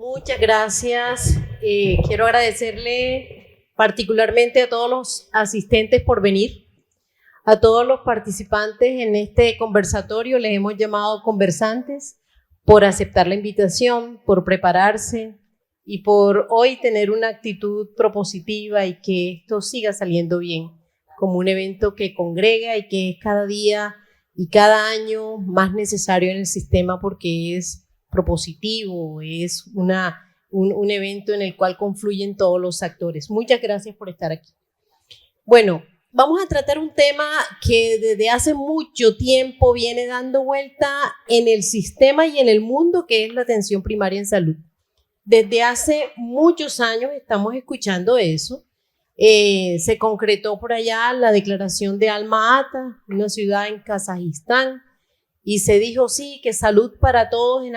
Muchas gracias. Quiero agradecerle particularmente a todos los asistentes por venir, a todos los participantes en este conversatorio, les hemos llamado conversantes, por aceptar la invitación, por prepararse y por hoy tener una actitud propositiva y que esto siga saliendo bien, como un evento que congrega y que es cada día y cada año más necesario en el sistema porque es propositivo, es un evento en el cual confluyen todos los actores. Muchas gracias por estar aquí. Bueno, vamos a tratar un tema que desde hace mucho tiempo viene dando vuelta en el sistema y en el mundo, que es la atención primaria en salud. Desde hace muchos años estamos escuchando eso. Se concretó por allá la declaración de Alma-Ata, una ciudad en Kazajistán, y se dijo sí, que salud para todos en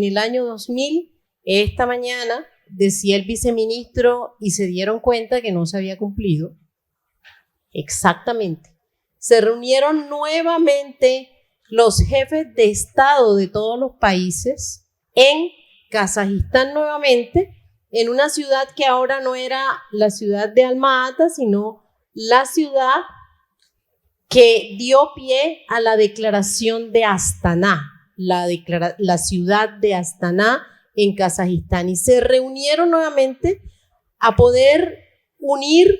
el año 2000. Esta mañana decía el viceministro y se dieron cuenta que no se había cumplido. Exactamente. Se reunieron nuevamente los jefes de Estado de todos los países en Kazajistán nuevamente, en una ciudad que ahora no era la ciudad de Alma-Ata, sino la ciudad que dio pie a la declaración de Astana, la ciudad de Astana en Kazajistán. Y se reunieron nuevamente a poder unir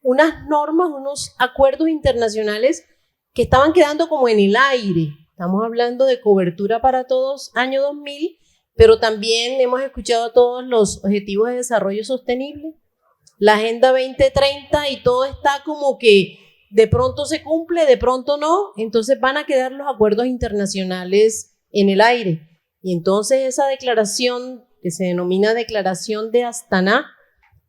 unas normas, unos acuerdos internacionales que estaban quedando como en el aire. Estamos hablando de cobertura para todos, año 2000, pero también hemos escuchado todos los objetivos de desarrollo sostenible, la Agenda 2030, y todo está como que de pronto se cumple, de pronto no, entonces van a quedar los acuerdos internacionales en el aire. Y entonces esa declaración, que se denomina Declaración de Astana,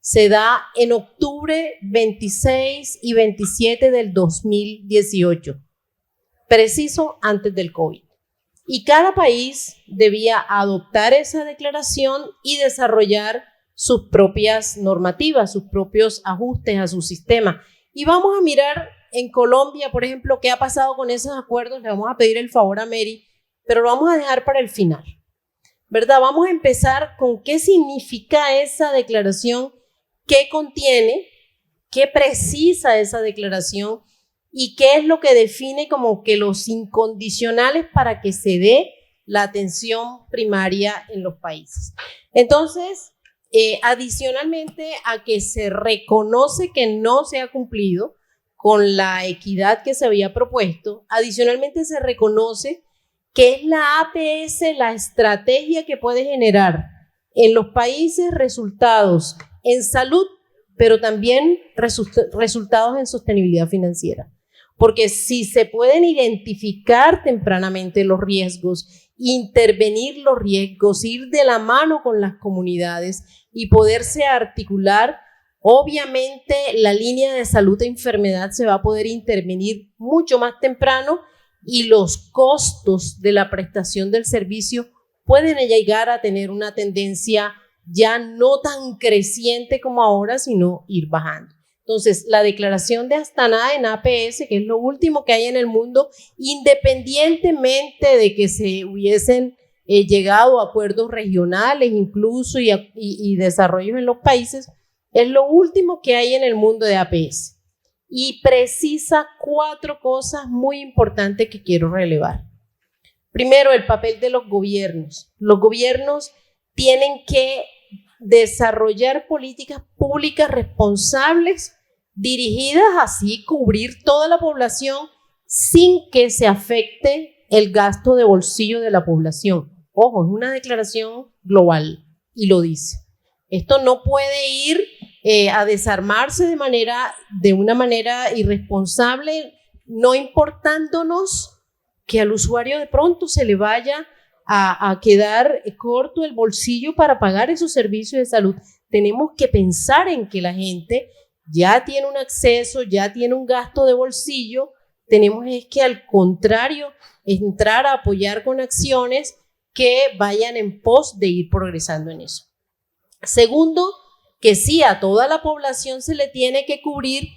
se da en octubre 26 y 27 del 2018, preciso antes del COVID. Y cada país debía adoptar esa declaración y desarrollar sus propias normativas, sus propios ajustes a su sistema. Y vamos a mirar en Colombia, por ejemplo, qué ha pasado con esos acuerdos. Le vamos a pedir el favor a Mary, pero lo vamos a dejar para el final, ¿verdad? Vamos a empezar con qué significa esa declaración, qué contiene, qué precisa esa declaración y qué es lo que define como que los incondicionales para que se dé la atención primaria en los países. Entonces, adicionalmente a que se reconoce que no se ha cumplido con la equidad que se había propuesto, adicionalmente se reconoce que es la APS la estrategia que puede generar en los países resultados en salud, pero también resultados en sostenibilidad financiera. Porque si se pueden identificar tempranamente los riesgos, intervenir los riesgos, ir de la mano con las comunidades y poderse articular, obviamente la línea de salud e enfermedad se va a poder intervenir mucho más temprano y los costos de la prestación del servicio pueden llegar a tener una tendencia ya no tan creciente como ahora, sino ir bajando. Entonces, la declaración de Astana en APS, que es lo último que hay en el mundo, independientemente de que se hubiesen llegado a acuerdos regionales incluso y desarrollos en los países, es lo último que hay en el mundo de APS. Y precisa 4 cosas muy importantes que quiero relevar. Primero, el papel de los gobiernos. Los gobiernos tienen que desarrollar políticas públicas responsables dirigidas así cubrir toda la población sin que se afecte el gasto de bolsillo de la población. Ojo, es una declaración global y lo dice. Esto no puede ir a desarmarse de una manera irresponsable, no importándonos que al usuario de pronto se le vaya a quedar corto el bolsillo para pagar esos servicios de salud. Tenemos que pensar en que la gente ya tiene un acceso, ya tiene un gasto de bolsillo. Tenemos es que al contrario entrar a apoyar con acciones que vayan en pos de ir progresando en eso. Segundo, que sí, a toda la población se le tiene que cubrir,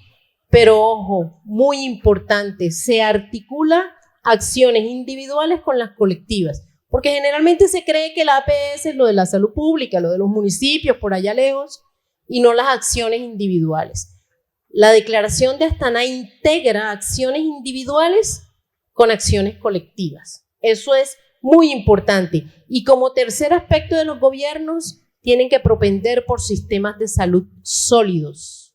pero ojo, muy importante, se articula acciones individuales con las colectivas, Porque generalmente se cree que la APS es lo de la salud pública, lo de los municipios por allá lejos, y no las acciones individuales. La declaración de Astana integra acciones individuales con acciones colectivas. Eso es muy importante. Y como tercer aspecto de los gobiernos, tienen que propender por sistemas de salud sólidos.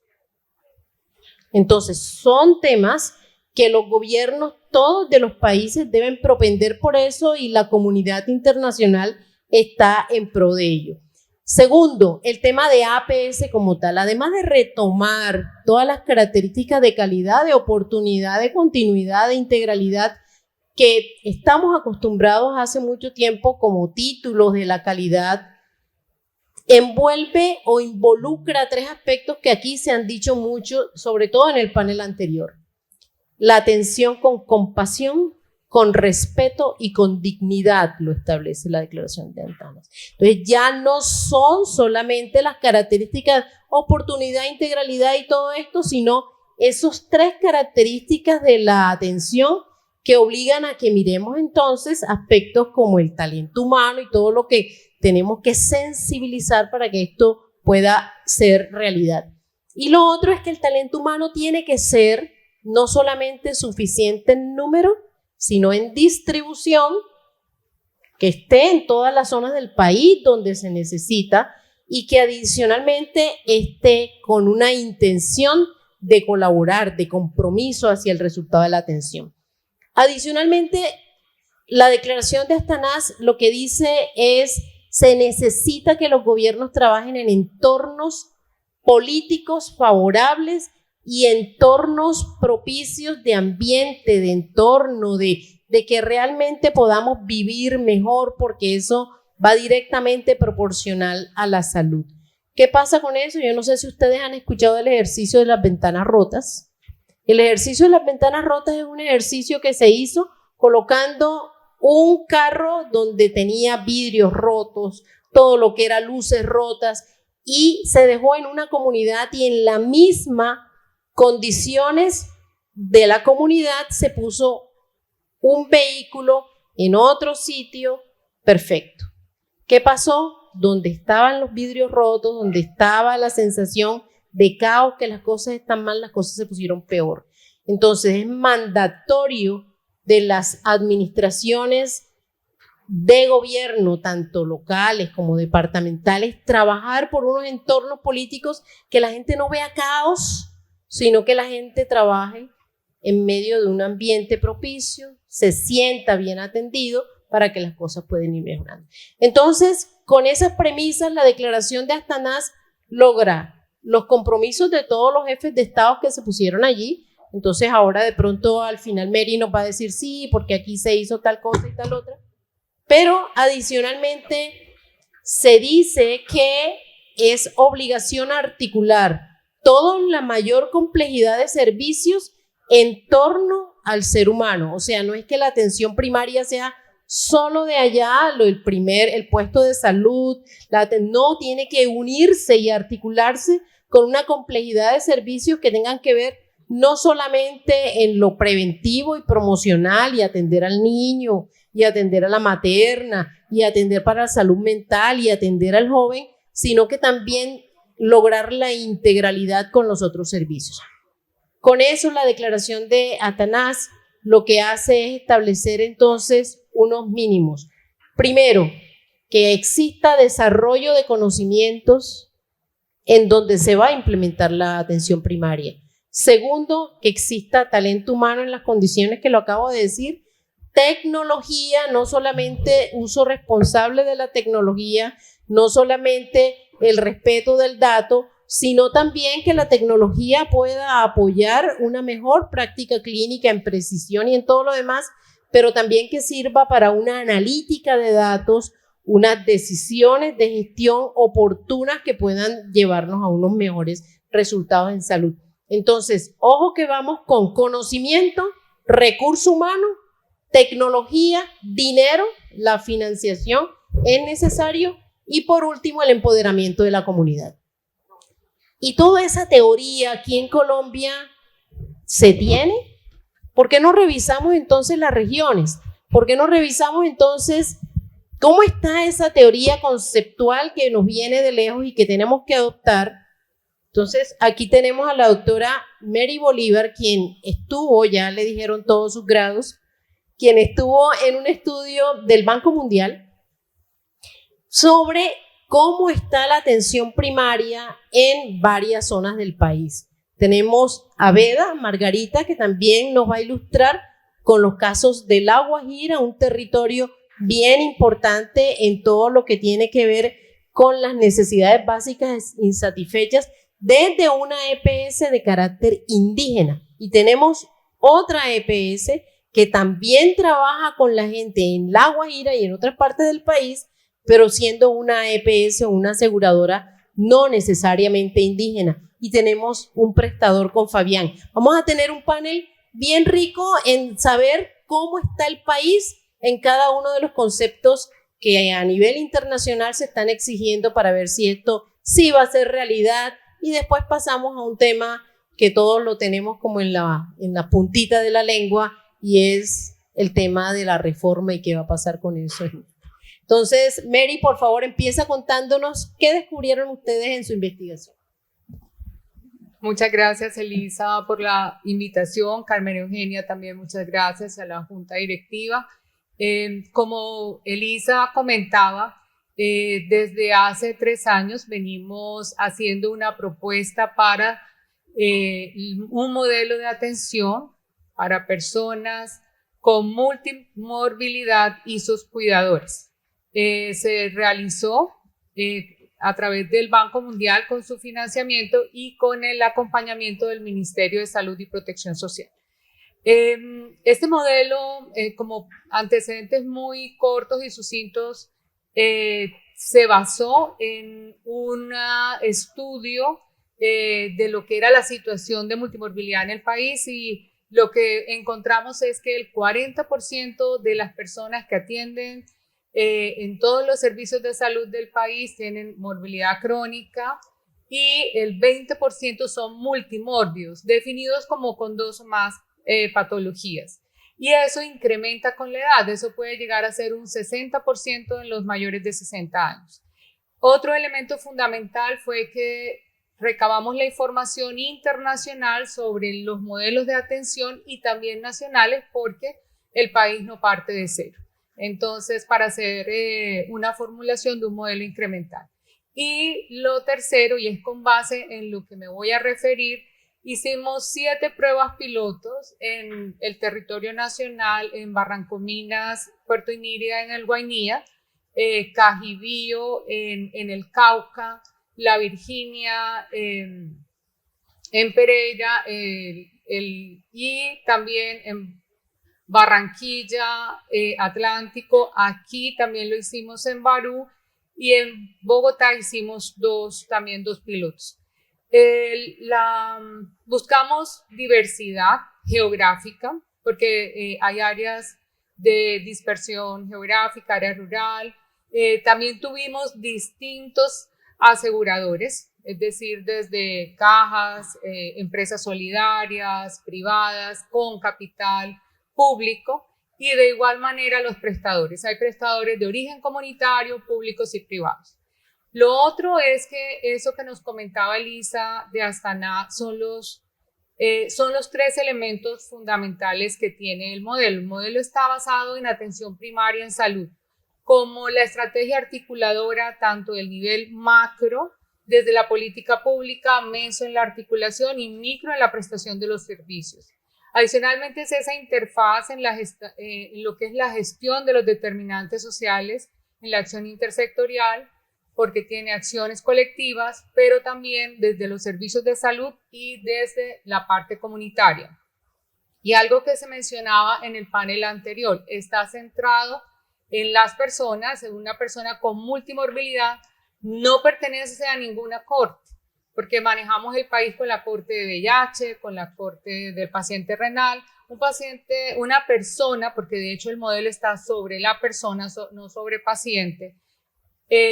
Entonces, son temas que los gobiernos, todos de los países, deben propender por eso y la comunidad internacional está en pro de ello. Segundo, el tema de APS como tal, además de retomar todas las características de calidad, de oportunidad, de continuidad, de integralidad que estamos acostumbrados hace mucho tiempo como títulos de la calidad, envuelve o involucra tres aspectos que aquí se han dicho mucho, sobre todo en el panel anterior. La atención con compasión, con respeto y con dignidad, lo establece la Declaración de Antanas. Entonces ya no son solamente las características, oportunidad, integralidad y todo esto, sino esas tres características de la atención que obligan a que miremos entonces aspectos como el talento humano y todo lo que tenemos que sensibilizar para que esto pueda ser realidad. Y lo otro es que el talento humano tiene que ser no solamente suficiente en número, sino en distribución, que esté en todas las zonas del país donde se necesita y que adicionalmente esté con una intención de colaborar, de compromiso hacia el resultado de la atención. Adicionalmente, la Declaración de Astana lo que dice es: se necesita que los gobiernos trabajen en entornos políticos favorables y entornos propicios de ambiente, de entorno, de que realmente podamos vivir mejor, porque eso va directamente proporcional a la salud. ¿Qué pasa con eso? Yo no sé si ustedes han escuchado el ejercicio de las ventanas rotas. El ejercicio de las ventanas rotas es un ejercicio que se hizo colocando un carro donde tenía vidrios rotos, todo lo que era luces rotas, y se dejó en una comunidad y en la misma condiciones de la comunidad se puso un vehículo en otro sitio perfecto. ¿Qué pasó? Donde estaban los vidrios rotos, donde estaba la sensación de caos, que las cosas están mal, las cosas se pusieron peor. Entonces es mandatorio de las administraciones de gobierno, tanto locales como departamentales, trabajar por unos entornos políticos que la gente no vea caos, sino que la gente trabaje en medio de un ambiente propicio, se sienta bien atendido para que las cosas puedan ir mejorando. Entonces, con esas premisas, la Declaración de Astana logra los compromisos de todos los jefes de Estado que se pusieron allí. Entonces, ahora de pronto al final Mary nos va a decir sí, porque aquí se hizo tal cosa y tal otra. Pero adicionalmente se dice que es obligación articular toda la mayor complejidad de servicios en torno al ser humano. O sea, no es que la atención primaria sea solo de allá, el puesto de salud, no, tiene que unirse y articularse con una complejidad de servicios que tengan que ver no solamente en lo preventivo y promocional y atender al niño y atender a la materna y atender para la salud mental y atender al joven, sino que también lograr la integralidad con los otros servicios. Con eso, la Declaración de Astana lo que hace es establecer entonces unos mínimos. Primero, que exista desarrollo de conocimientos en donde se va a implementar la atención primaria. Segundo, que exista talento humano en las condiciones que lo acabo de decir. Tecnología, no solamente uso responsable de la tecnología, no solamente el respeto del dato, sino también que la tecnología pueda apoyar una mejor práctica clínica en precisión y en todo lo demás, pero también que sirva para una analítica de datos, unas decisiones de gestión oportunas que puedan llevarnos a unos mejores resultados en salud. Entonces, ojo que vamos con conocimiento, recurso humano, tecnología, dinero, la financiación es necesario y por último el empoderamiento de la comunidad. Y toda esa teoría aquí en Colombia se tiene. ¿Por qué no revisamos entonces las regiones? ¿Por qué no revisamos entonces ¿Cómo está esa teoría conceptual que nos viene de lejos y que tenemos que adoptar? Entonces, aquí tenemos a la doctora Mary Bolívar, quien estuvo, ya le dijeron todos sus grados, quien estuvo en un estudio del Banco Mundial sobre cómo está la atención primaria en varias zonas del país. Tenemos a Beda Margarita, que también nos va a ilustrar con los casos de La Guajira, un territorio bien importante en todo lo que tiene que ver con las necesidades básicas insatisfechas desde una EPS de carácter indígena. Y tenemos otra EPS que también trabaja con la gente en La Guajira y en otras partes del país, pero siendo una EPS o una aseguradora no necesariamente indígena. Y tenemos un prestador con Fabián. Vamos a tener un panel bien rico en saber cómo está el país en cada uno de los conceptos que a nivel internacional se están exigiendo para ver si esto sí va a ser realidad. Y después pasamos a un tema que todos lo tenemos como en la puntita de la lengua, y es el tema de la reforma y qué va a pasar con eso. Entonces, Mary, por favor, empieza contándonos qué descubrieron ustedes en su investigación. Muchas gracias, Elisa, por la invitación. Carmen Eugenia, también muchas gracias a la Junta Directiva. Como Elisa comentaba, desde hace 3 años venimos haciendo una propuesta para un modelo de atención para personas con multimorbilidad y sus cuidadores. Se realizó a través del Banco Mundial con su financiamiento y con el acompañamiento del Ministerio de Salud y Protección Social. Este modelo, como antecedentes muy cortos y sucintos, se basó en un estudio de lo que era la situación de multimorbilidad en el país, y lo que encontramos es que el 40% de las personas que atienden en todos los servicios de salud del país tienen morbilidad crónica, y el 20% son multimórbidos, definidos como con 2 o más patologías. Y eso incrementa con la edad, eso puede llegar a ser un 60% en los mayores de 60 años. Otro elemento fundamental fue que recabamos la información internacional sobre los modelos de atención y también nacionales, porque el país no parte de cero. Entonces, para hacer una formulación de un modelo incremental. Y lo tercero, y es con base en lo que me voy a referir, hicimos 7 pruebas pilotos en el territorio nacional, en Barrancominas, Puerto Inírida, en el Guainía, Cajibío, en el Cauca, La Virginia, en Pereira, y también en Barranquilla, Atlántico. Aquí también lo hicimos en Barú, y en Bogotá hicimos también dos pilotos. Buscamos diversidad geográfica, porque hay áreas de dispersión geográfica, área rural. También tuvimos distintos aseguradores, es decir, desde cajas, empresas solidarias, privadas, con capital público, y de igual manera los prestadores. Hay prestadores de origen comunitario, públicos y privados. Lo otro es que eso que nos comentaba Elisa de Astana son los 3 elementos fundamentales que tiene el modelo. El modelo está basado en atención primaria en salud, como la estrategia articuladora tanto del nivel macro, desde la política pública, meso en la articulación y micro en la prestación de los servicios. Adicionalmente es esa interfaz en lo que es la gestión de los determinantes sociales en la acción intersectorial, porque tiene acciones colectivas, pero también desde los servicios de salud y desde la parte comunitaria. Y algo que se mencionaba en el panel anterior, está centrado en las personas, en una persona con multimorbilidad, no pertenece a ninguna corte, porque manejamos el país con la corte de VIH, con la corte del paciente renal, una persona, porque de hecho el modelo está sobre la persona, no sobre paciente,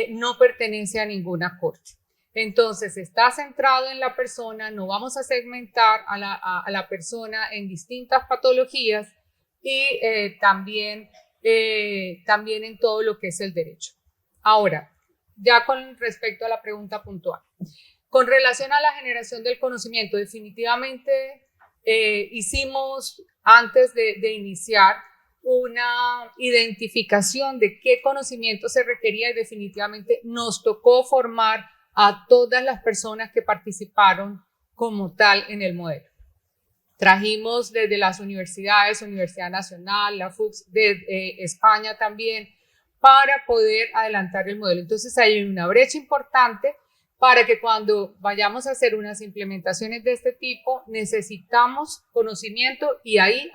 no pertenece a ninguna corte. Entonces está centrado en la persona, no vamos a segmentar a la persona en distintas patologías, y también también en todo lo que es el derecho. Ahora, ya con respecto a la pregunta puntual, con relación a la generación del conocimiento, definitivamente hicimos antes de iniciar una identificación de qué conocimiento se requería y definitivamente nos tocó formar a todas las personas que participaron como tal en el modelo. Trajimos desde las universidades, Universidad Nacional, la FUCS, de España también, para poder adelantar el modelo. Entonces hay una brecha importante para que cuando vayamos a hacer unas implementaciones de este tipo, necesitamos conocimiento y ahí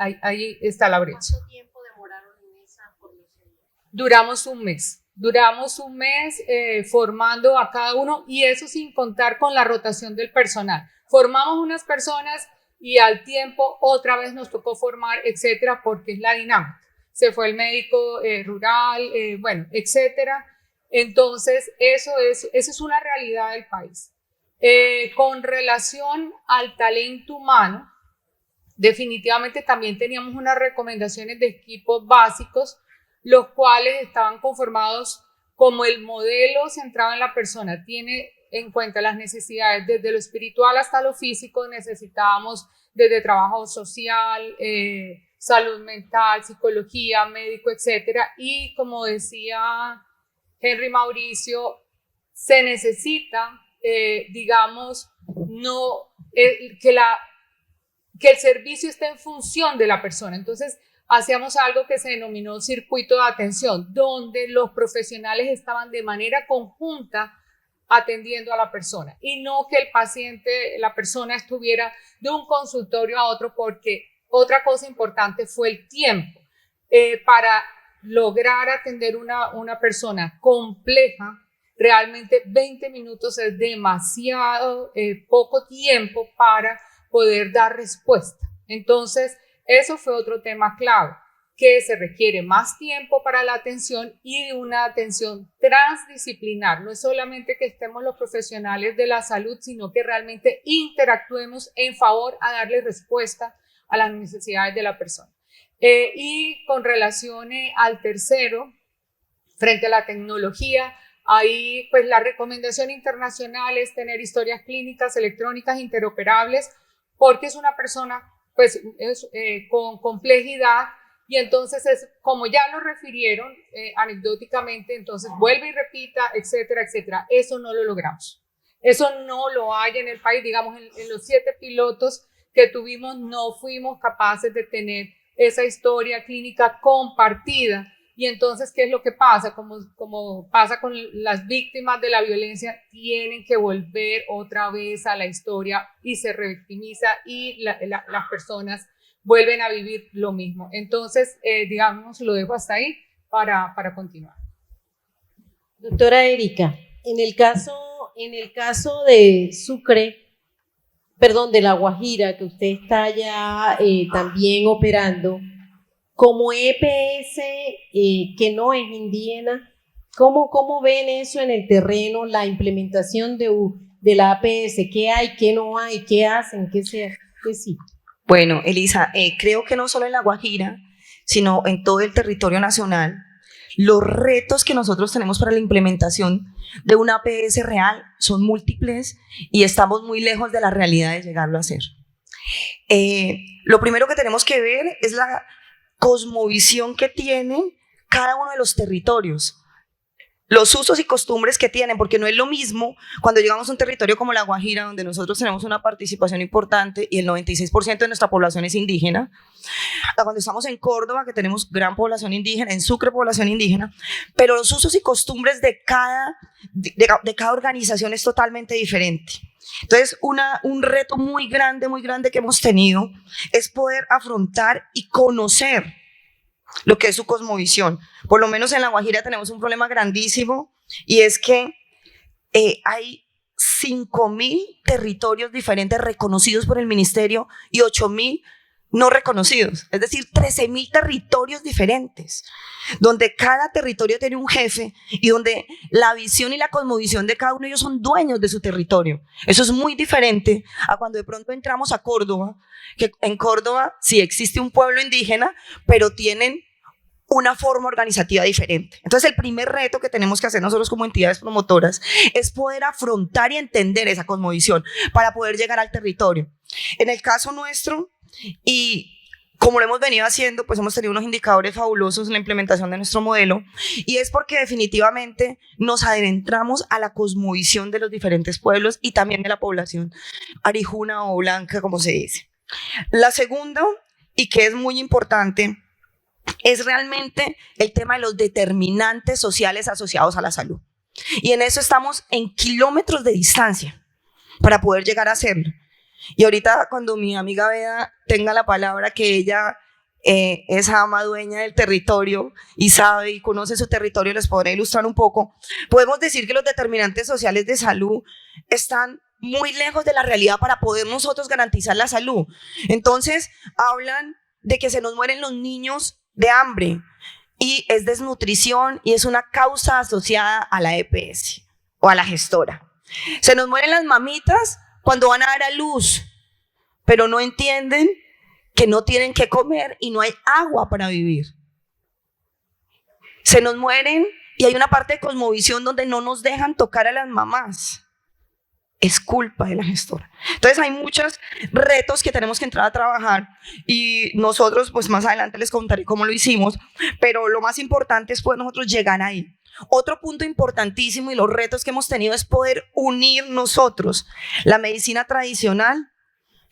está la brecha. ¿Cuánto tiempo demoraron en esa formación? Duramos un mes formando a cada uno y eso sin contar con la rotación del personal. Formamos unas personas y al tiempo otra vez nos tocó formar, etcétera, porque es la dinámica. Se fue el médico rural, bueno, etcétera. Entonces, esa es una realidad del país. Con relación al talento humano, definitivamente también teníamos unas recomendaciones de equipos básicos, los cuales estaban conformados como el modelo centrado en la persona. Tiene en cuenta las necesidades desde lo espiritual hasta lo físico. Necesitábamos desde trabajo social, salud mental, psicología, médico, etcétera. Y como decía Henry Mauricio, se necesita, digamos, que el servicio esté en función de la persona. Entonces, hacíamos algo que se denominó circuito de atención, donde los profesionales estaban de manera conjunta atendiendo a la persona y no que el paciente, la persona estuviera de un consultorio a otro, porque otra cosa importante fue el tiempo. Para lograr atender una persona compleja, realmente 20 minutos es demasiado poco tiempo para poder dar respuesta. Entonces, eso fue otro tema clave, que se requiere más tiempo para la atención y una atención transdisciplinar. No es solamente que estemos los profesionales de la salud, sino que realmente interactuemos en favor a darle respuesta a las necesidades de la persona. Y con relación al tercero, frente a la tecnología, ahí pues la recomendación internacional es tener historias clínicas electrónicas interoperables, porque es una persona pues con complejidad. Y entonces, como ya lo refirieron anecdóticamente, entonces vuelve y repita, etcétera, etcétera. Eso no lo logramos. Eso no lo hay en el país. Digamos, en los 7 pilotos que tuvimos, no fuimos capaces de tener esa historia clínica compartida. Y entonces, ¿qué es lo que pasa? Como pasa con las víctimas de la violencia, tienen que volver otra vez a la historia y se revictimiza y las personas vuelven a vivir lo mismo. Entonces, digamos, lo dejo hasta ahí para continuar. Doctora Erika, en el caso de Sucre, perdón, de La Guajira, que usted está ya también operando, como EPS que no es indígena, ¿cómo ven eso en el terreno, la implementación de la APS? ¿Qué hay, qué no hay, qué hacen, qué sí? Bueno, Elisa, creo que no solo en La Guajira, sino en todo el territorio nacional, los retos que nosotros tenemos para la implementación de una APS real son múltiples y estamos muy lejos de la realidad de llegarlo a hacer. Lo primero que tenemos que ver es la cosmovisión que tienen cada uno de los territorios, los usos y costumbres que tienen, porque no es lo mismo cuando llegamos a un territorio como La Guajira, donde nosotros tenemos una participación importante y el 96% de nuestra población es indígena, a cuando estamos en Córdoba, que tenemos gran población indígena, en Sucre población indígena, pero los usos y costumbres de cada organización es totalmente diferente. Entonces, un reto muy grande que hemos tenido es poder afrontar y conocer lo que es su cosmovisión. Por lo menos en La Guajira tenemos un problema grandísimo y es que hay 5.000 territorios diferentes reconocidos por el ministerio y 8.000 no reconocidos, es decir, 13.000 territorios diferentes, donde cada territorio tiene un jefe y donde la visión y la cosmovisión de cada uno de ellos son dueños de su territorio. Eso es muy diferente a cuando de pronto entramos a Córdoba, que en Córdoba sí existe un pueblo indígena, pero tienen una forma organizativa diferente. Entonces, el primer reto que tenemos que hacer nosotros como entidades promotoras es poder afrontar y entender esa cosmovisión para poder llegar al territorio. En el caso nuestro, y como lo hemos venido haciendo, pues hemos tenido unos indicadores fabulosos en la implementación de nuestro modelo, y es porque definitivamente nos adentramos a la cosmovisión de los diferentes pueblos y también de la población arijuna o blanca, como se dice. La segunda, y que es muy importante, es realmente el tema de los determinantes sociales asociados a la salud. Y en eso estamos en kilómetros de distancia para poder llegar a hacerlo. Y ahorita cuando mi amiga Beda tenga la palabra, que ella es ama dueña del territorio y sabe y conoce su territorio, les podré ilustrar un poco. Podemos decir que los determinantes sociales de salud están muy lejos de la realidad para poder nosotros garantizar la salud. Entonces hablan de que se nos mueren los niños de hambre, y es desnutrición y es una causa asociada a la EPS o a la gestora. Se nos mueren las mamitas cuando van a dar a luz, pero no entienden que no tienen que comer y no hay agua para vivir. Se nos mueren y hay una parte de cosmovisión donde no nos dejan tocar a las mamás. Es culpa de la gestora. Entonces hay muchos retos que tenemos que entrar a trabajar, y nosotros pues más adelante les contaré cómo lo hicimos, pero lo más importante es poder nosotros llegar ahí. Otro punto importantísimo y los retos que hemos tenido es poder unir nosotros la medicina tradicional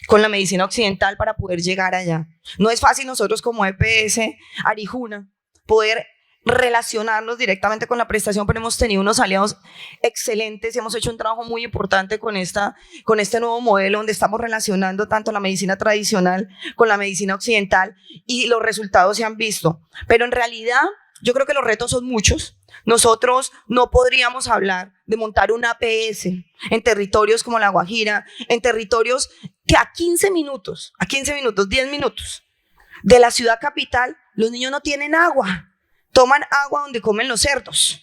con la medicina occidental para poder llegar allá. No es fácil nosotros como EPS Arijuna poder relacionarnos directamente con la prestación, pero hemos tenido unos aliados excelentes y hemos hecho un trabajo muy importante con este nuevo modelo donde estamos relacionando tanto la medicina tradicional con la medicina occidental, y los resultados se han visto. Pero en realidad yo creo que los retos son muchos. Nosotros no podríamos hablar de montar una APS en territorios como La Guajira, en territorios que a 15 minutos, 10 minutos de la ciudad capital, los niños no tienen agua. Toman agua donde comen los cerdos.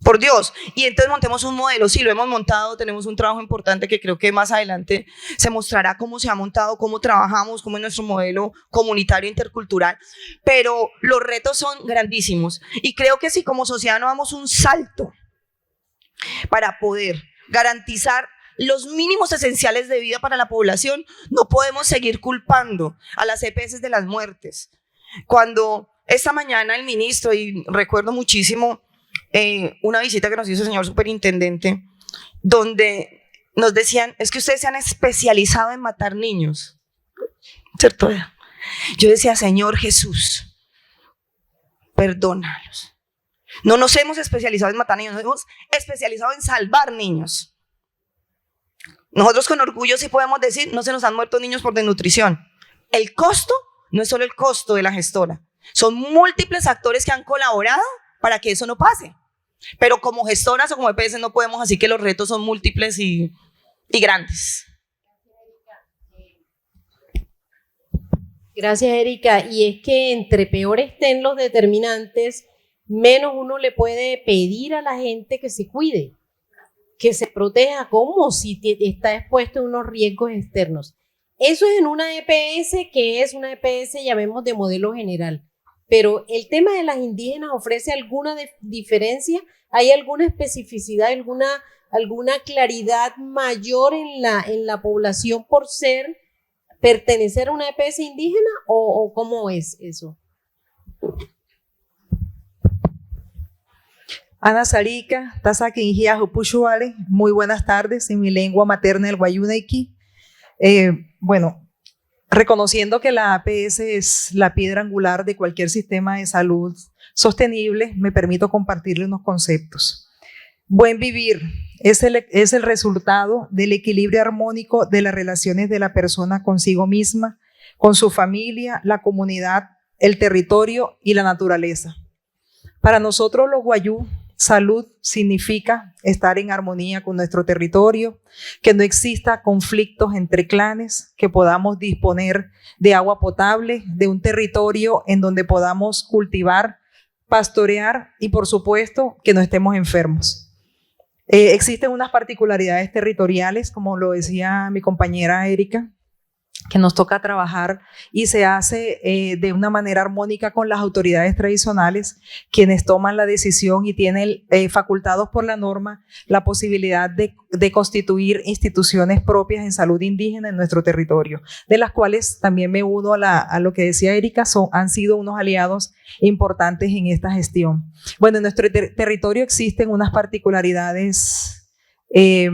Por Dios. Y entonces montemos un modelo. Sí, lo hemos montado, tenemos un trabajo importante que creo que más adelante se mostrará cómo se ha montado, cómo trabajamos, cómo es nuestro modelo comunitario intercultural. Pero los retos son grandísimos. Y creo que si como sociedad no damos un salto para poder garantizar los mínimos esenciales de vida para la población, no podemos seguir culpando a las EPS de las muertes. Cuando esta mañana el ministro, y recuerdo muchísimo una visita que nos hizo el señor superintendente, donde nos decían, es que ustedes se han especializado en matar niños, ¿cierto? Yo decía, Señor Jesús, perdónalos. No nos hemos especializado en matar niños, nos hemos especializado en salvar niños. Nosotros con orgullo sí podemos decir, no se nos han muerto niños por desnutrición. El costo no es solo el costo de la gestora, son múltiples actores que han colaborado para que eso no pase. Pero como gestoras o como EPS no podemos, así que los retos son múltiples y grandes. Gracias, Erika. Y es que entre peor estén los determinantes, menos uno le puede pedir a la gente que se cuide, que se proteja, como si está expuesto a unos riesgos externos. Eso es en una EPS que es una EPS, llamemos, de modelo general. Pero el tema de las indígenas ofrece alguna diferencia, ¿hay alguna especificidad, alguna claridad mayor en la población por pertenecer a una EPS indígena o cómo es eso? Ana Sarika, Tasaquinjia Jupushuale, muy buenas tardes en mi lengua materna, el Guayunequi. Bueno, reconociendo que la APS es la piedra angular de cualquier sistema de salud sostenible, me permito compartirle unos conceptos. Buen vivir es el resultado del equilibrio armónico de las relaciones de la persona consigo misma, con su familia, la comunidad, el territorio y la naturaleza. Para nosotros los guayú, salud significa estar en armonía con nuestro territorio, que no exista conflictos entre clanes, que podamos disponer de agua potable, de un territorio en donde podamos cultivar, pastorear y, por supuesto, que no estemos enfermos. Existen unas particularidades territoriales, como lo decía mi compañera Erika. que nos toca trabajar y se hace de una manera armónica con las autoridades tradicionales, quienes toman la decisión y tienen facultados por la norma la posibilidad de constituir instituciones propias en salud indígena en nuestro territorio, de las cuales también me uno a lo que decía Erika, han sido unos aliados importantes en esta gestión. Bueno, en nuestro territorio existen unas particularidades. Es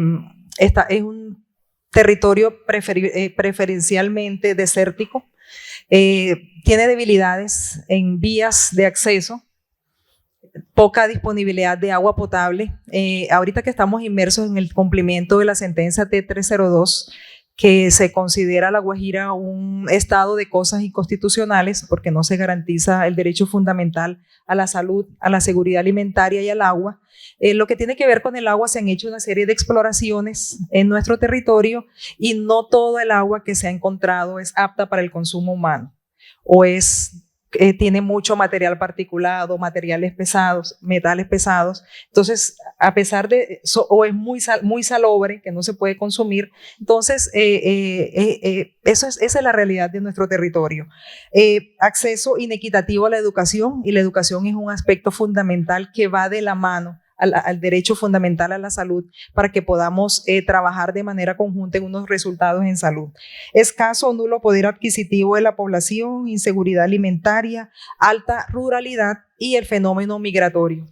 un territorio preferencialmente desértico, tiene debilidades en vías de acceso, poca disponibilidad de agua potable. Ahorita que estamos inmersos en el cumplimiento de la sentencia T302, que se considera La Guajira un estado de cosas inconstitucionales porque no se garantiza el derecho fundamental a la salud, a la seguridad alimentaria y al agua. Lo que tiene que ver con el agua, se han hecho una serie de exploraciones en nuestro territorio y no todo el agua que se ha encontrado es apta para el consumo humano o tiene mucho material particulado, materiales pesados, metales pesados. Entonces, a pesar de eso, o es muy salobre, que no se puede consumir. Entonces, esa es la realidad de nuestro territorio. Acceso inequitativo a la educación, y la educación es un aspecto fundamental que va de la mano al derecho fundamental a la salud para que podamos trabajar de manera conjunta en unos resultados en salud. Escaso o nulo poder adquisitivo de la población, inseguridad alimentaria, alta ruralidad y el fenómeno migratorio.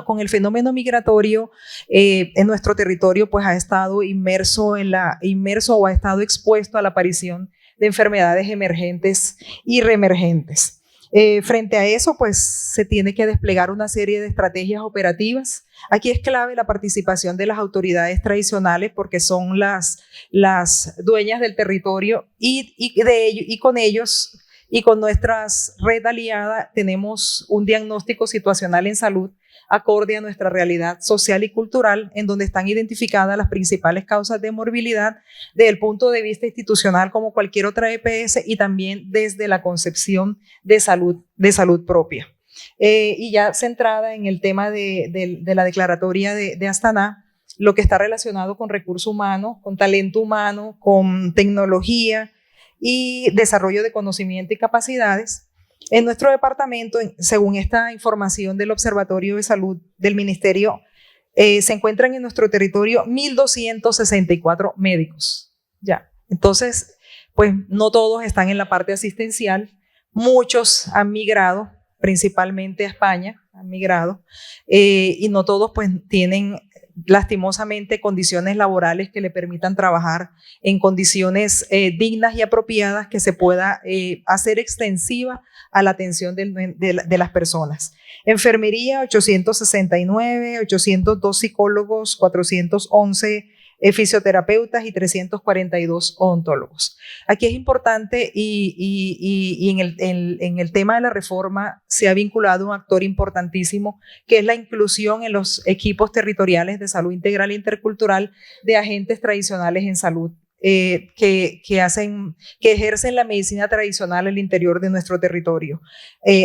Con el fenómeno migratorio en nuestro territorio pues ha estado inmerso o ha estado expuesto a la aparición de enfermedades emergentes y reemergentes. Frente a eso, pues se tiene que desplegar una serie de estrategias operativas. Aquí es clave la participación de las autoridades tradicionales porque son las dueñas del territorio y con ellos y con nuestra red aliada tenemos un diagnóstico situacional en salud acorde a nuestra realidad social y cultural, en donde están identificadas las principales causas de morbilidad desde el punto de vista institucional como cualquier otra EPS y también desde la concepción de salud propia. Y ya centrada en el tema de la declaratoria de Astana, lo que está relacionado con recurso humano, con talento humano, con tecnología y desarrollo de conocimiento y capacidades. En nuestro departamento, según esta información del Observatorio de Salud del Ministerio, se encuentran en nuestro territorio 1.264 médicos. Ya. Entonces, pues no todos están en la parte asistencial, muchos han migrado, principalmente a España, han migrado, y no todos pues tienen lastimosamente condiciones laborales que le permitan trabajar en condiciones dignas y apropiadas que se pueda hacer extensiva a la atención de las personas. Enfermería, 869, 802 psicólogos, 411 fisioterapeutas y 342 odontólogos. Aquí es importante y en el tema de la reforma se ha vinculado un actor importantísimo que es la inclusión en los equipos territoriales de salud integral e intercultural de agentes tradicionales en salud que ejercen la medicina tradicional al interior de nuestro territorio.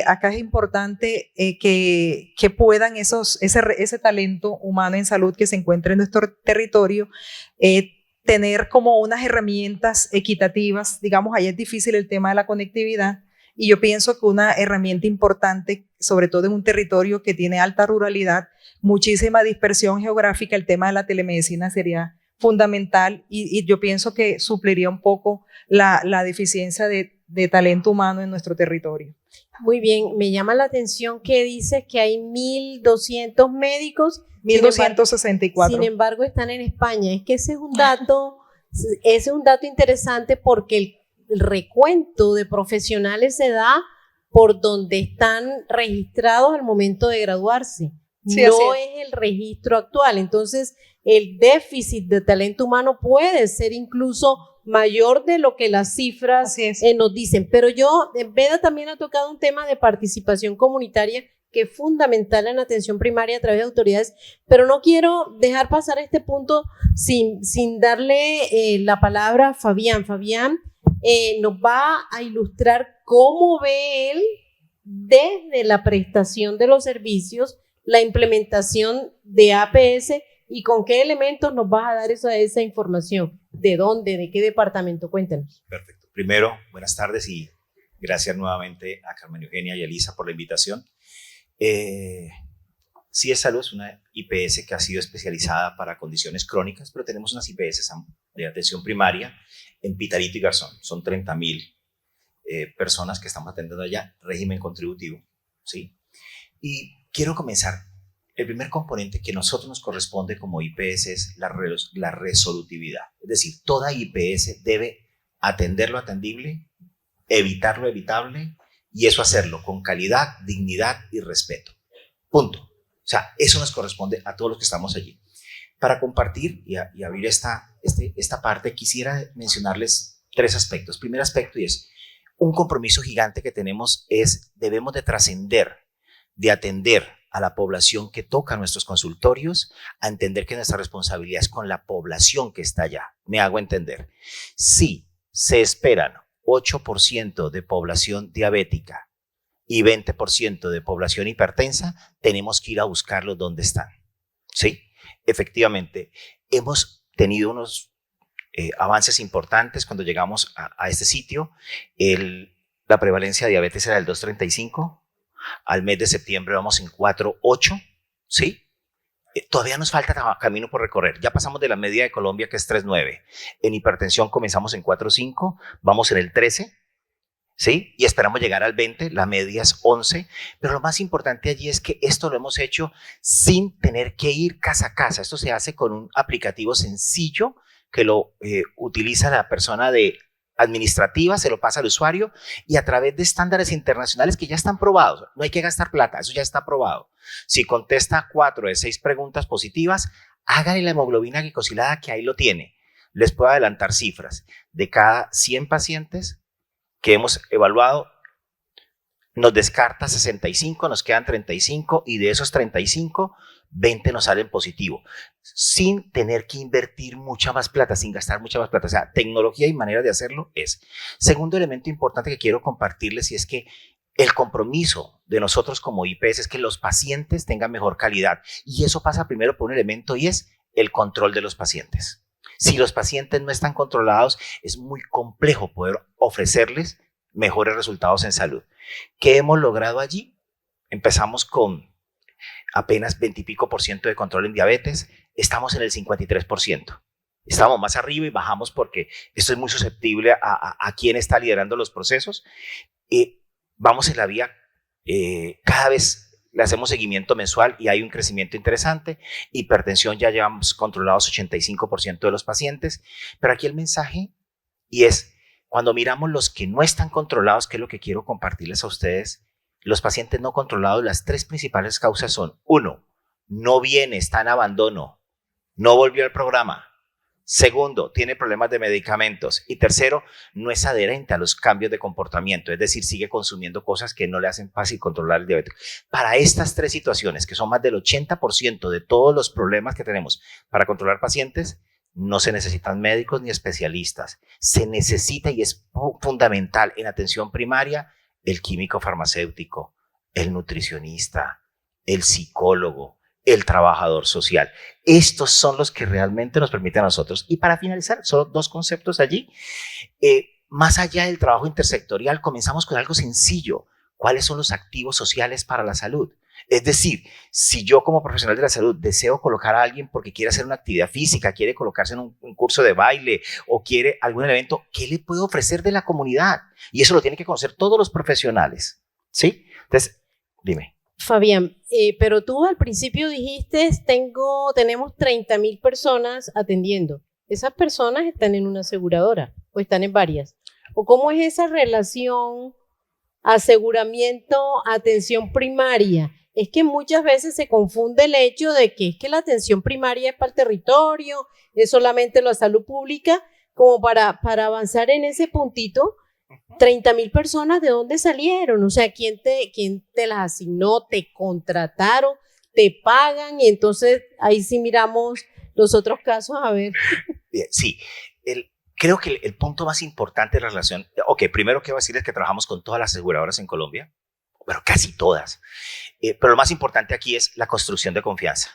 Acá es importante que puedan ese talento humano en salud que se encuentra en nuestro territorio tener como unas herramientas equitativas. Digamos, ahí es difícil el tema de la conectividad y yo pienso que una herramienta importante, sobre todo en un territorio que tiene alta ruralidad, muchísima dispersión geográfica, el tema de la telemedicina sería fundamental y yo pienso que supliría un poco la deficiencia de talento humano en nuestro territorio. Muy bien, me llama la atención que dices que hay 1.200 médicos. 1.264. Sin embargo, están en España. Es que ese es un dato interesante porque el recuento de profesionales se da por donde están registrados al momento de graduarse. Sí, no es el registro actual. Entonces, el déficit de talento humano puede ser incluso mayor de lo que las cifras nos dicen. Pero Veda también ha tocado un tema de participación comunitaria que es fundamental en la atención primaria a través de autoridades, pero no quiero dejar pasar este punto sin darle la palabra a Fabián. Fabián nos va a ilustrar cómo ve él desde la prestación de los servicios la implementación de APS y con qué elementos nos vas a dar esa información. ¿De dónde? ¿De qué departamento? Cuéntanos. Perfecto. primero, buenas tardes y gracias nuevamente a Carmen Eugenia y a Elisa por la invitación. CIES Salud es una IPS que ha sido especializada para condiciones crónicas, pero tenemos unas IPS de atención primaria en Pitalito y Garzón. Son 30,000 personas que estamos atendiendo allá, régimen contributivo, ¿sí? Y quiero comenzar. El primer componente que a nosotros nos corresponde como IPS es la resolutividad. Es decir, toda IPS debe atender lo atendible, evitar lo evitable, y eso hacerlo con calidad, dignidad y respeto. Punto. O sea, eso nos corresponde a todos los que estamos allí. Para compartir y abrir esta parte, quisiera mencionarles 3 aspectos. Primer aspecto, y es un compromiso gigante que tenemos, debemos de trascender, de atender a la población que toca nuestros consultorios, a entender que nuestra responsabilidad es con la población que está allá. Me hago entender. Si se esperan 8% de población diabética y 20% de población hipertensa, tenemos que ir a buscarlos donde están. ¿Sí? Efectivamente, hemos tenido unos avances importantes cuando llegamos a este sitio. La prevalencia de diabetes era del 2,35. Al mes de septiembre vamos en 4,8. ¿Sí? Todavía nos falta camino por recorrer. Ya pasamos de la media de Colombia, que es 3,9. En hipertensión comenzamos en 4,5, vamos en el 13, ¿sí? Y esperamos llegar al 20, la media es 11. Pero lo más importante allí es que esto lo hemos hecho sin tener que ir casa a casa. Esto se hace con un aplicativo sencillo que lo utiliza la persona administrativa, se lo pasa al usuario, y a través de estándares internacionales que ya están probados. No hay que gastar plata, eso ya está probado. Si contesta 4 de 6 preguntas positivas, háganle la hemoglobina glicosilada, que ahí lo tiene. Les puedo adelantar cifras. De cada 100 pacientes que hemos evaluado, nos descarta 65, nos quedan 35, y de esos 35, 20 nos salen positivo, sin tener que invertir mucha más plata, sin gastar mucha más plata. O sea, tecnología y manera de hacerlo es. Segundo elemento importante que quiero compartirles, y es que el compromiso de nosotros como IPS es que los pacientes tengan mejor calidad, y eso pasa primero por un elemento, y es el control de los pacientes. Si los pacientes no están controlados, es muy complejo poder ofrecerles mejores resultados en salud. ¿Qué hemos logrado allí? Empezamos con apenas 20 y pico % de control en diabetes, estamos en el 53%. Estamos más arriba y bajamos porque esto es muy susceptible a quién está liderando los procesos. Vamos en la vía, cada vez le hacemos seguimiento mensual y hay un crecimiento interesante. Hipertensión, ya llevamos controlados 85% de los pacientes, pero aquí el mensaje, y es, cuando miramos los que no están controlados, que es lo que quiero compartirles a ustedes, los pacientes no controlados, las 3 principales causas son: 1, no viene, está en abandono, no volvió al programa. Segundo, tiene problemas de medicamentos. Y tercero, no es adherente a los cambios de comportamiento, es decir, sigue consumiendo cosas que no le hacen fácil controlar el diabetes. Para estas 3 situaciones, que son más del 80% de todos los problemas que tenemos para controlar pacientes, no se necesitan médicos ni especialistas. Se necesita, y es fundamental en atención primaria, el químico farmacéutico, el nutricionista, el psicólogo, el trabajador social. Estos son los que realmente nos permiten a nosotros. Y para finalizar, solo 2 conceptos allí. Más allá del trabajo intersectorial, comenzamos con algo sencillo. ¿Cuáles son los activos sociales para la salud? Es decir, si yo como profesional de la salud deseo colocar a alguien porque quiere hacer una actividad física, quiere colocarse en un curso de baile o quiere algún evento, ¿qué le puedo ofrecer de la comunidad? Y eso lo tienen que conocer todos los profesionales, ¿sí? Entonces, dime. Fabián, pero tú al principio dijiste, tenemos 30,000 personas atendiendo. ¿Esas personas están en una aseguradora o están en varias? ¿O cómo es esa relación aseguramiento, atención primaria? Es que muchas veces se confunde el hecho de que es que la atención primaria es para el territorio, es solamente la salud pública, como para avanzar en ese puntito. 30,000 personas, ¿de dónde salieron? O sea, ¿quién te las asignó? ¿Te contrataron? ¿Te pagan? Y entonces ahí sí miramos los otros casos, a ver. Sí, creo que el punto más importante de la relación, primero quiero decirles que trabajamos con todas las aseguradoras en Colombia, bueno, casi todas, pero lo más importante aquí es la construcción de confianza.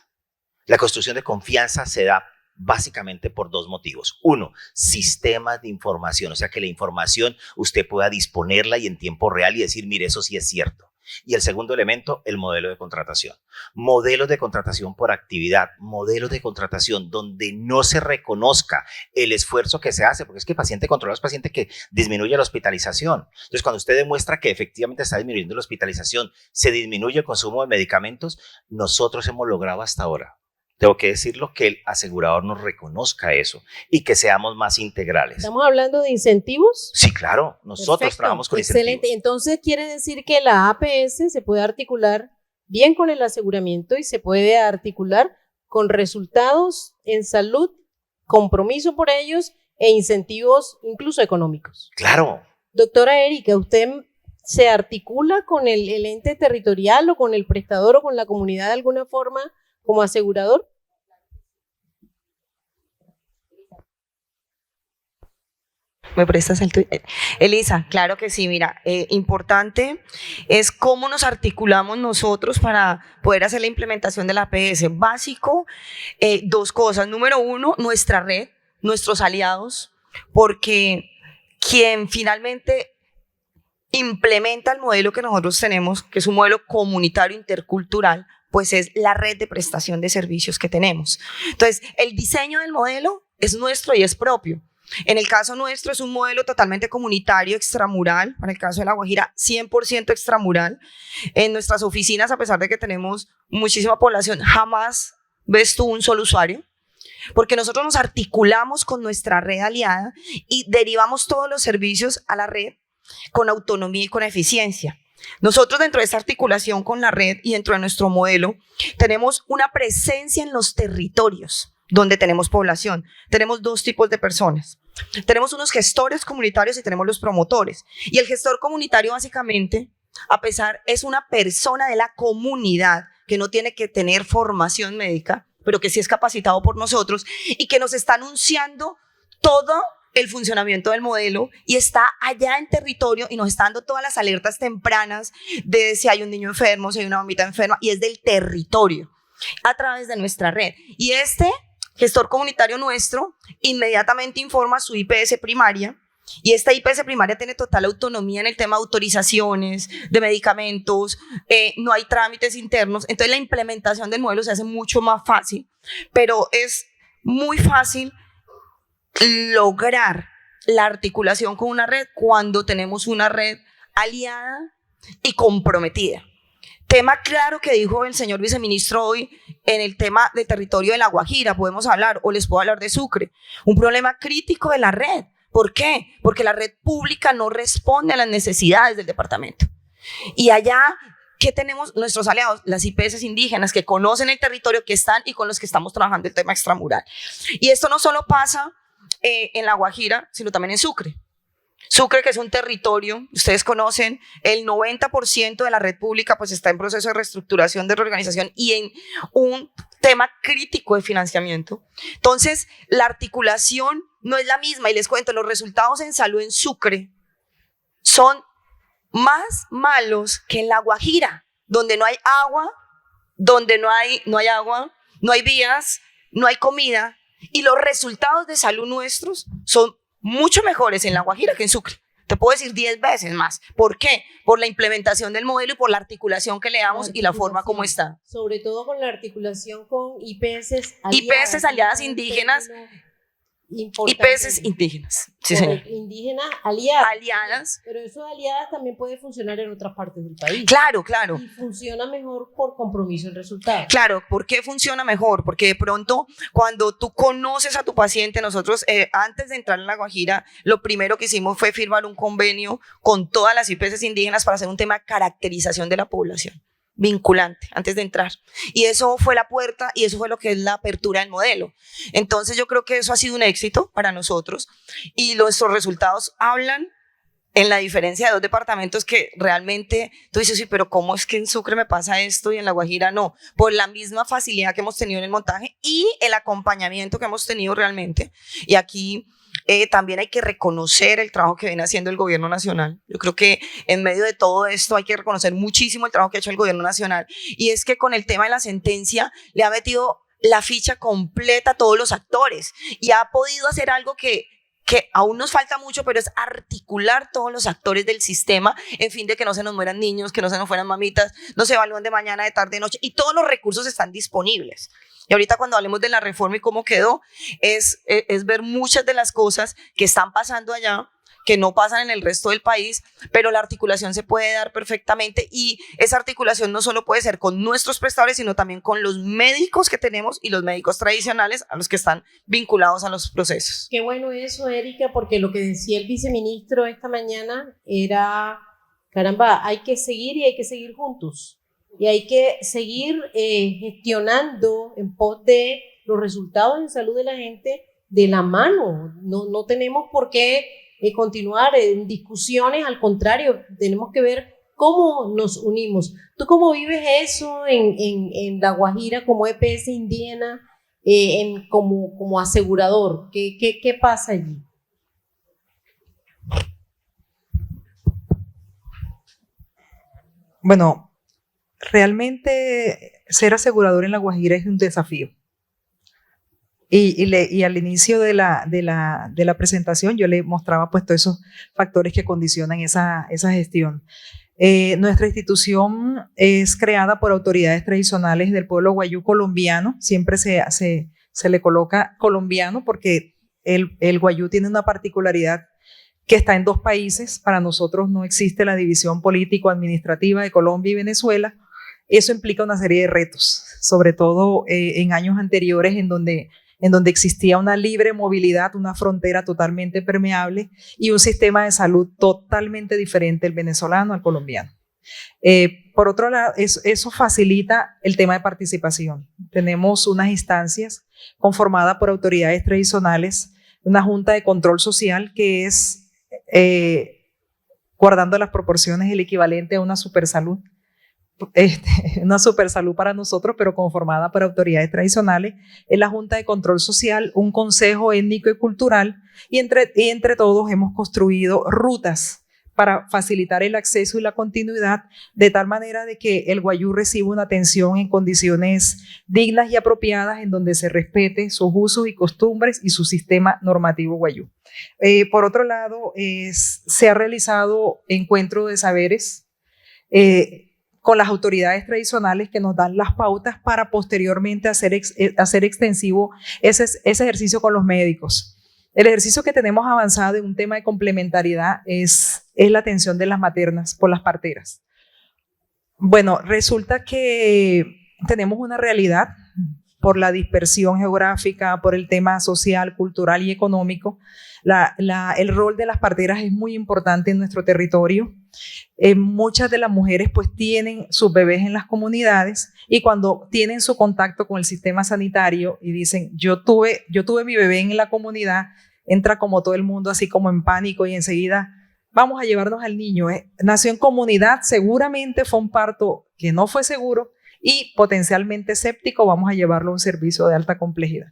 La construcción de confianza se da básicamente por dos motivos. Uno, sistemas de información, o sea que la información usted pueda disponerla y en tiempo real y decir, mire, eso sí es cierto. Y el segundo elemento, el modelo de contratación. Modelos de contratación por actividad, modelos de contratación donde no se reconozca el esfuerzo que se hace, porque es que el paciente controla es paciente que disminuye la hospitalización. Entonces, cuando usted demuestra que efectivamente está disminuyendo la hospitalización, se disminuye el consumo de medicamentos, nosotros hemos logrado hasta ahora, tengo que decirlo, que el asegurador nos reconozca eso y que seamos más integrales. ¿Estamos hablando de incentivos? Sí, claro, nosotros Perfecto, trabajamos con excelente. incentivos. Entonces quiere decir que la APS se puede articular bien con el aseguramiento y se puede articular con resultados en salud, compromiso por ellos e incentivos incluso económicos. Claro. Doctora Erika, ¿usted se articula con el ente territorial o con el prestador o con la comunidad de alguna forma como asegurador? ¿Me prestas el tuyo? Elisa, claro que sí, mira, importante es cómo nos articulamos nosotros para poder hacer la implementación de la APS. Básico, dos cosas. Número uno, nuestra red, nuestros aliados, porque quien finalmente implementa el modelo que nosotros tenemos, que es un modelo comunitario intercultural, pues es la red de prestación de servicios que tenemos. Entonces, el diseño del modelo es nuestro y es propio. En el caso nuestro es un modelo totalmente comunitario, extramural. Para el caso de La Guajira, 100% extramural. En nuestras oficinas, a pesar de que tenemos muchísima población, jamás ves tú un solo usuario, porque nosotros nos articulamos con nuestra red aliada y derivamos todos los servicios a la red con autonomía y con eficiencia. Nosotros dentro de esta articulación con la red y dentro de nuestro modelo tenemos una presencia en los territorios donde tenemos población. Tenemos dos tipos de personas. Tenemos unos gestores comunitarios y tenemos los promotores. Y el gestor comunitario básicamente, a pesar, es una persona de la comunidad que no tiene que tener formación médica, pero que sí es capacitado por nosotros y que nos está anunciando todo el funcionamiento del modelo y está allá en territorio y nos está dando todas las alertas tempranas de si hay un niño enfermo, si hay una mamita enferma, y es del territorio a través de nuestra red. Y este gestor comunitario nuestro inmediatamente informa a su IPS primaria y esta IPS primaria tiene total autonomía en el tema de autorizaciones, de medicamentos, no hay trámites internos, entonces la implementación del modelo se hace mucho más fácil, pero es muy fácil lograr la articulación con una red cuando tenemos una red aliada y comprometida. Tema claro que dijo el señor viceministro hoy en el tema del territorio de La Guajira, podemos hablar, o les puedo hablar de Sucre, un problema crítico de la red. ¿Por qué? Porque la red pública no responde a las necesidades del departamento. Y allá, ¿qué tenemos? Nuestros aliados, las IPS indígenas que conocen el territorio, que están y con los que estamos trabajando el tema extramural. Y esto no solo pasa en La Guajira, sino también en Sucre. Sucre, que es un territorio, ustedes conocen, el 90% de la red pública pues está en proceso de reestructuración, de reorganización y en un tema crítico de financiamiento. Entonces, la articulación no es la misma y les cuento, los resultados en salud en Sucre son más malos que en La Guajira, donde no hay agua, donde no hay agua, no hay vías, no hay comida y los resultados de salud nuestros son mucho mejores en La Guajira que en Sucre. Te puedo decir 10 veces más. ¿Por qué? Por la implementación del modelo y por la articulación que le damos y la forma como está. Sobre todo con la articulación con IPS aliadas. IPS aliadas indígenas. IPS indígenas. Sí, señor. Indígenas aliadas. Aliadas. Pero eso de aliadas también puede funcionar en otras partes del país. Claro, claro. Y funciona mejor por compromiso el resultado. Claro, ¿por qué funciona mejor? Porque de pronto cuando tú conoces a tu paciente, nosotros antes de entrar en La Guajira, lo primero que hicimos fue firmar un convenio con todas las IPS indígenas para hacer un tema de caracterización de la población. Vinculante antes de entrar y eso fue la puerta y eso fue lo que es la apertura del modelo. Entonces yo creo que eso ha sido un éxito para nosotros y nuestros resultados hablan en la diferencia de dos departamentos que realmente tú dices, sí, pero ¿cómo es que en Sucre me pasa esto y en La Guajira no? Por la misma facilidad que hemos tenido en el montaje y el acompañamiento que hemos tenido realmente. Y aquí también hay que reconocer el trabajo que viene haciendo el gobierno nacional. Yo creo que en medio de todo esto hay que reconocer muchísimo el trabajo que ha hecho el gobierno nacional. Y es que con el tema de la sentencia le ha metido la ficha completa a todos los actores y ha podido hacer algo que aún nos falta mucho, pero es articular todos los actores del sistema en fin de que no se nos mueran niños, que no se nos fueran mamitas, no se evalúan de mañana, de tarde, de noche, y todos los recursos están disponibles. Y ahorita cuando hablemos de la reforma y cómo quedó, es ver muchas de las cosas que están pasando allá, que no pasan en el resto del país, pero la articulación se puede dar perfectamente y esa articulación no solo puede ser con nuestros prestadores, sino también con los médicos que tenemos y los médicos tradicionales a los que están vinculados a los procesos. Qué bueno eso, Erika, porque lo que decía el viceministro esta mañana era, caramba, hay que seguir y hay que seguir juntos y hay que seguir gestionando en pos de los resultados en salud de la gente de la mano. No tenemos por qué continuar en discusiones, al contrario, tenemos que ver cómo nos unimos. ¿Tú cómo vives eso en La Guajira como EPS indígena, como asegurador? ¿Qué pasa allí? Bueno, realmente ser asegurador en La Guajira es un desafío. Y al inicio de la presentación yo le mostraba pues todos esos factores que condicionan esa gestión. Nuestra institución es creada por autoridades tradicionales del pueblo guayú colombiano, siempre se le coloca colombiano porque el guayú tiene una particularidad que está en dos países. Para nosotros no existe la división político-administrativa de Colombia y Venezuela. Eso implica una serie de retos, sobre todo en años anteriores en donde existía una libre movilidad, una frontera totalmente permeable y un sistema de salud totalmente diferente el venezolano al colombiano. Por otro lado, eso facilita el tema de participación. Tenemos unas instancias conformadas por autoridades tradicionales, una junta de control social que es, guardando las proporciones, el equivalente a una supersalud. Una supersalud para nosotros, pero conformada por autoridades tradicionales, es la Junta de Control Social, un consejo étnico y cultural, y entre todos hemos construido rutas para facilitar el acceso y la continuidad, de tal manera de que el guayú reciba una atención en condiciones dignas y apropiadas, en donde se respete sus usos y costumbres y su sistema normativo guayú. Por otro lado, se ha realizado encuentro de saberes con las autoridades tradicionales que nos dan las pautas para posteriormente hacer extensivo ese ejercicio con los médicos. El ejercicio que tenemos avanzado en un tema de complementariedad es la atención de las maternas por las parteras. Bueno, resulta que tenemos una realidad por la dispersión geográfica, por el tema social, cultural y económico. El rol de las parteras es muy importante en nuestro territorio. Muchas de las mujeres pues tienen sus bebés en las comunidades y cuando tienen su contacto con el sistema sanitario y dicen yo tuve mi bebé en la comunidad, entra como todo el mundo así como en pánico y enseguida vamos a llevarnos al niño. Nació en comunidad, seguramente fue un parto que no fue seguro y potencialmente séptico, vamos a llevarlo a un servicio de alta complejidad.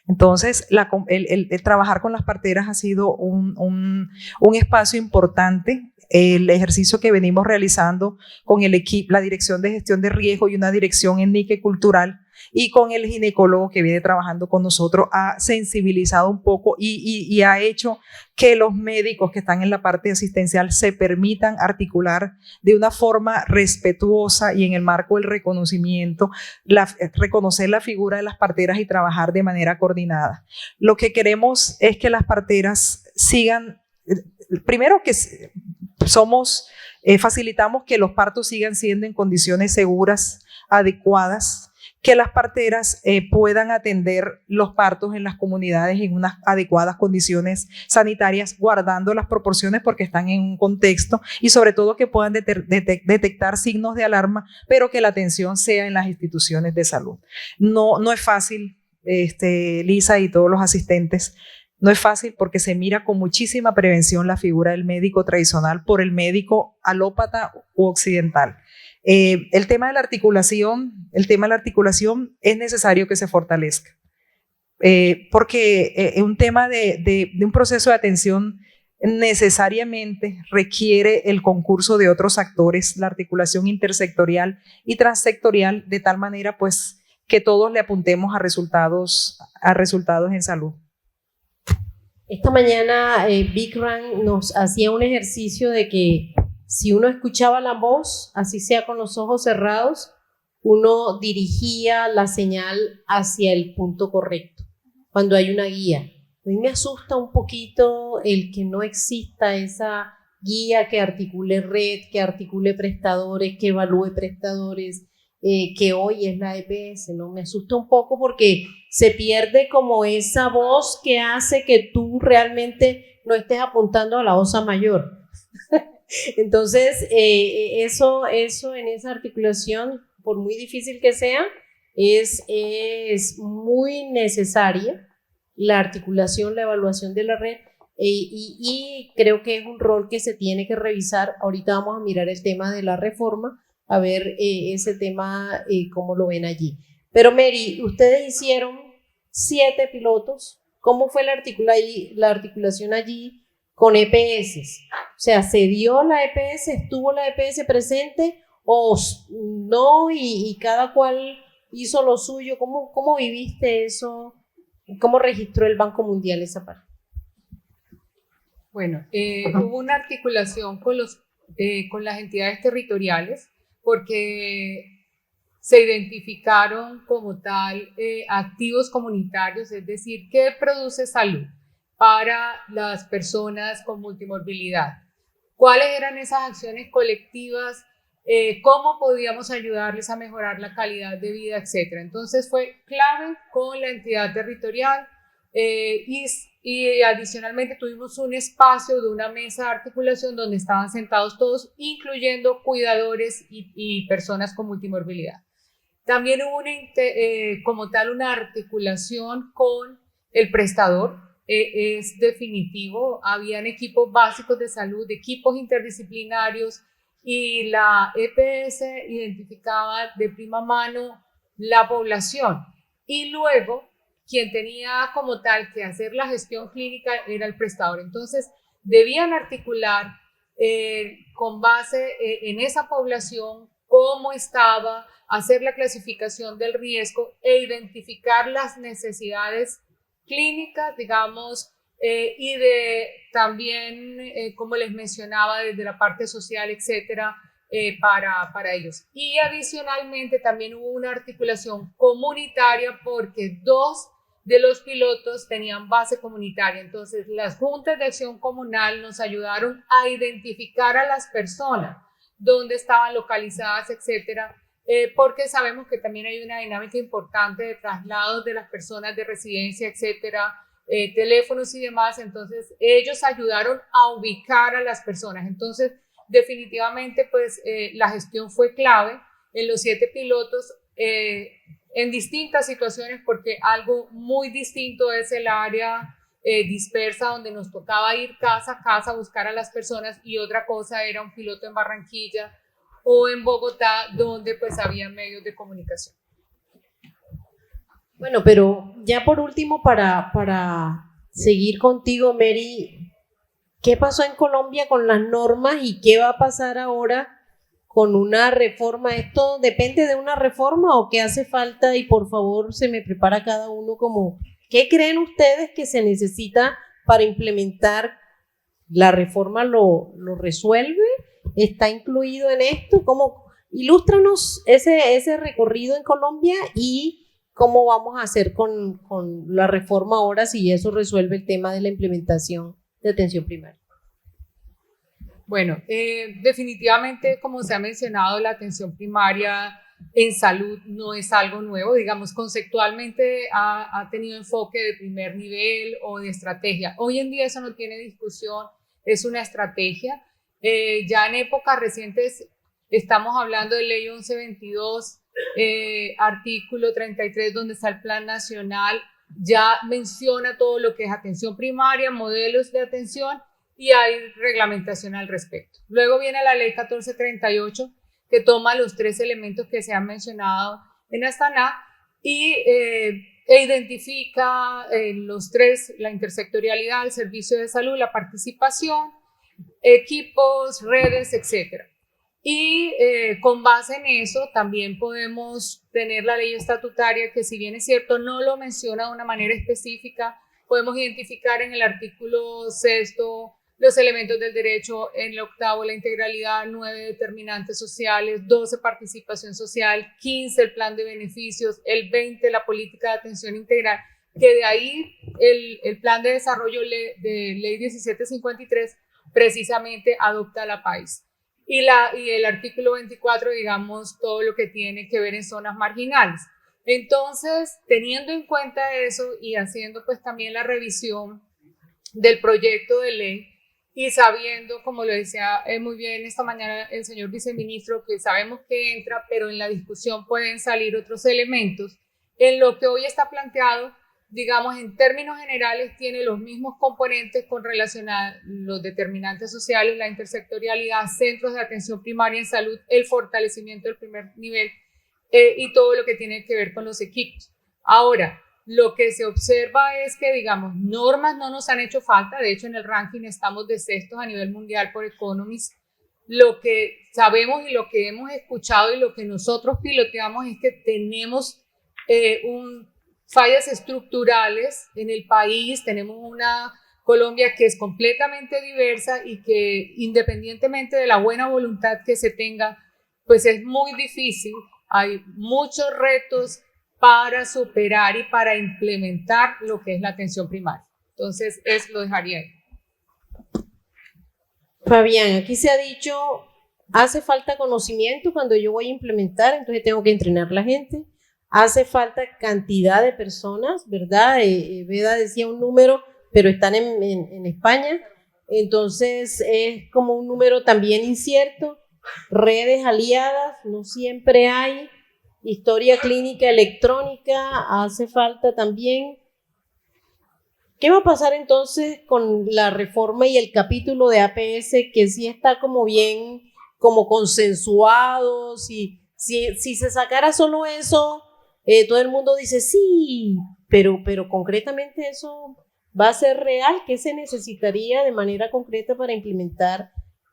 Entonces, el trabajar con las parteras ha sido un espacio importante. El ejercicio que venimos realizando con el equipo, la Dirección de Gestión de Riesgo y una dirección étnica y cultural, y con el ginecólogo que viene trabajando con nosotros, ha sensibilizado un poco y ha hecho que los médicos que están en la parte asistencial se permitan articular de una forma respetuosa y en el marco del reconocimiento, reconocer la figura de las parteras y trabajar de manera coordinada. Lo que queremos es que las parteras sigan, primero que facilitamos que los partos sigan siendo en condiciones seguras, adecuadas, que las parteras puedan atender los partos en las comunidades en unas adecuadas condiciones sanitarias, guardando las proporciones porque están en un contexto, y sobre todo que puedan detectar signos de alarma, pero que la atención sea en las instituciones de salud. No es fácil, Lisa y todos los asistentes, no es fácil porque se mira con muchísima prevención la figura del médico tradicional por el médico alópata u occidental. El tema de la articulación es necesario que se fortalezca, porque un tema de un proceso de atención necesariamente requiere el concurso de otros actores, la articulación intersectorial y transsectorial, de tal manera pues que todos le apuntemos a resultados en salud. Esta mañana Bikram nos hacía un ejercicio de que si uno escuchaba la voz, así sea con los ojos cerrados, uno dirigía la señal hacia el punto correcto, cuando hay una guía. A mí me asusta un poquito el que no exista esa guía que articule red, que articule prestadores, que evalúe prestadores, que hoy es la EPS, ¿no? Me asusta un poco porque se pierde como esa voz que hace que tú realmente no estés apuntando a la osa mayor. Entonces, eso en esa articulación, por muy difícil que sea, es muy necesaria la articulación, la evaluación de la red, y creo que es un rol que se tiene que revisar. Ahorita vamos a mirar el tema de la reforma, a ver ese tema, cómo lo ven allí. Pero Mary, ustedes hicieron 7 pilotos. ¿Cómo fue la articulación allí con EPS? O sea, ¿se dio la EPS? ¿Estuvo la EPS presente o no? Y cada cual hizo lo suyo. ¿Cómo viviste eso? ¿Cómo registró el Banco Mundial esa parte? Bueno, hubo una articulación con las entidades territoriales porque se identificaron como tal activos comunitarios, es decir, ¿qué produce salud para las personas con multimorbilidad? ¿Cuáles eran esas acciones colectivas? ¿Cómo podíamos ayudarles a mejorar la calidad de vida, etcétera? Entonces fue clave con la entidad territorial y adicionalmente tuvimos un espacio de una mesa de articulación donde estaban sentados todos, incluyendo cuidadores y personas con multimorbilidad. También hubo como tal una articulación con el prestador. Es definitivo, habían equipos básicos de salud, equipos interdisciplinarios, y la EPS identificaba de prima mano la población, y luego quien tenía como tal que hacer la gestión clínica era el prestador. Entonces debían articular con base en esa población cómo estaba, hacer la clasificación del riesgo e identificar las necesidades clínicas, digamos, y también, como les mencionaba, desde la parte social, etcétera, para ellos. Y adicionalmente también hubo una articulación comunitaria porque 2 de los pilotos tenían base comunitaria. Entonces, las juntas de acción comunal nos ayudaron a identificar a las personas, dónde estaban localizadas, etcétera, porque sabemos que también hay una dinámica importante de traslados de las personas de residencia, etcétera, teléfonos y demás. Entonces, ellos ayudaron a ubicar a las personas. Entonces, definitivamente, pues, la gestión fue clave en los 7 pilotos, en distintas situaciones, porque algo muy distinto es el área dispersa, donde nos tocaba ir casa a casa a buscar a las personas, y otra cosa era un piloto en Barranquilla o en Bogotá, donde pues había medios de comunicación. Bueno, pero ya por último, para seguir contigo, Mary, ¿qué pasó en Colombia con las normas y qué va a pasar ahora con una reforma? ¿Esto depende de una reforma o qué hace falta? Y por favor, se me prepara cada uno como, ¿qué creen ustedes que se necesita para implementar la reforma? ¿Lo resuelve? ¿Está incluido en esto? ¿Cómo? Ilústranos ese recorrido en Colombia y cómo vamos a hacer con la reforma ahora, si eso resuelve el tema de la implementación de atención primaria. Bueno, definitivamente, como se ha mencionado, la atención primaria en salud no es algo nuevo. Digamos, conceptualmente ha tenido enfoque de primer nivel o de estrategia. Hoy en día eso no tiene discusión, es una estrategia. Ya en épocas recientes estamos hablando de Ley 1122, artículo 33, donde está el Plan Nacional, ya menciona todo lo que es atención primaria, modelos de atención, y hay reglamentación al respecto. Luego viene la Ley 1438, que toma los 3 elementos que se han mencionado en Astana e identifica los 3, la intersectorialidad, el servicio de salud, la participación, equipos, redes, etc. Y con base en eso también podemos tener la ley estatutaria que, si bien es cierto no lo menciona de una manera específica, podemos identificar en el artículo 6 los elementos del derecho, en el 8º la integralidad, 9 determinantes sociales, 12 participación social, 15 el plan de beneficios, el 20 la política de atención integral, que de ahí el plan de desarrollo de ley 1753 precisamente adopta la país. Y el artículo 24, digamos, todo lo que tiene que ver en zonas marginales. Entonces, teniendo en cuenta eso y haciendo pues también la revisión del proyecto de ley y sabiendo, como lo decía muy bien esta mañana el señor viceministro, que sabemos que entra, pero en la discusión pueden salir otros elementos, en lo que hoy está planteado, digamos, en términos generales, tiene los mismos componentes con relación a los determinantes sociales, la intersectorialidad, centros de atención primaria en salud, el fortalecimiento del primer nivel y todo lo que tiene que ver con los equipos. Ahora, lo que se observa es que, digamos, normas no nos han hecho falta. De hecho, en el ranking estamos de sextos a nivel mundial por Economist. Lo que sabemos y lo que hemos escuchado y lo que nosotros piloteamos es que tenemos fallas estructurales en el país. Tenemos una Colombia que es completamente diversa y que, independientemente de la buena voluntad que se tenga, pues es muy difícil. Hay muchos retos para superar y para implementar lo que es la atención primaria. Entonces, eso lo dejaría ahí. Fabián, aquí se ha dicho, hace falta conocimiento cuando yo voy a implementar, entonces tengo que entrenar a la gente. Hace falta cantidad de personas, ¿verdad? Veda decía un número, pero están en España, entonces es como un número también incierto. Redes aliadas, no siempre hay. Historia clínica electrónica, hace falta también. ¿Qué va a pasar entonces con la reforma y el capítulo de APS, que sí está como bien, como consensuado? Si se sacara solo eso, todo el mundo dice sí, pero concretamente eso va a ser real. ¿Qué se necesitaría de manera concreta para implementar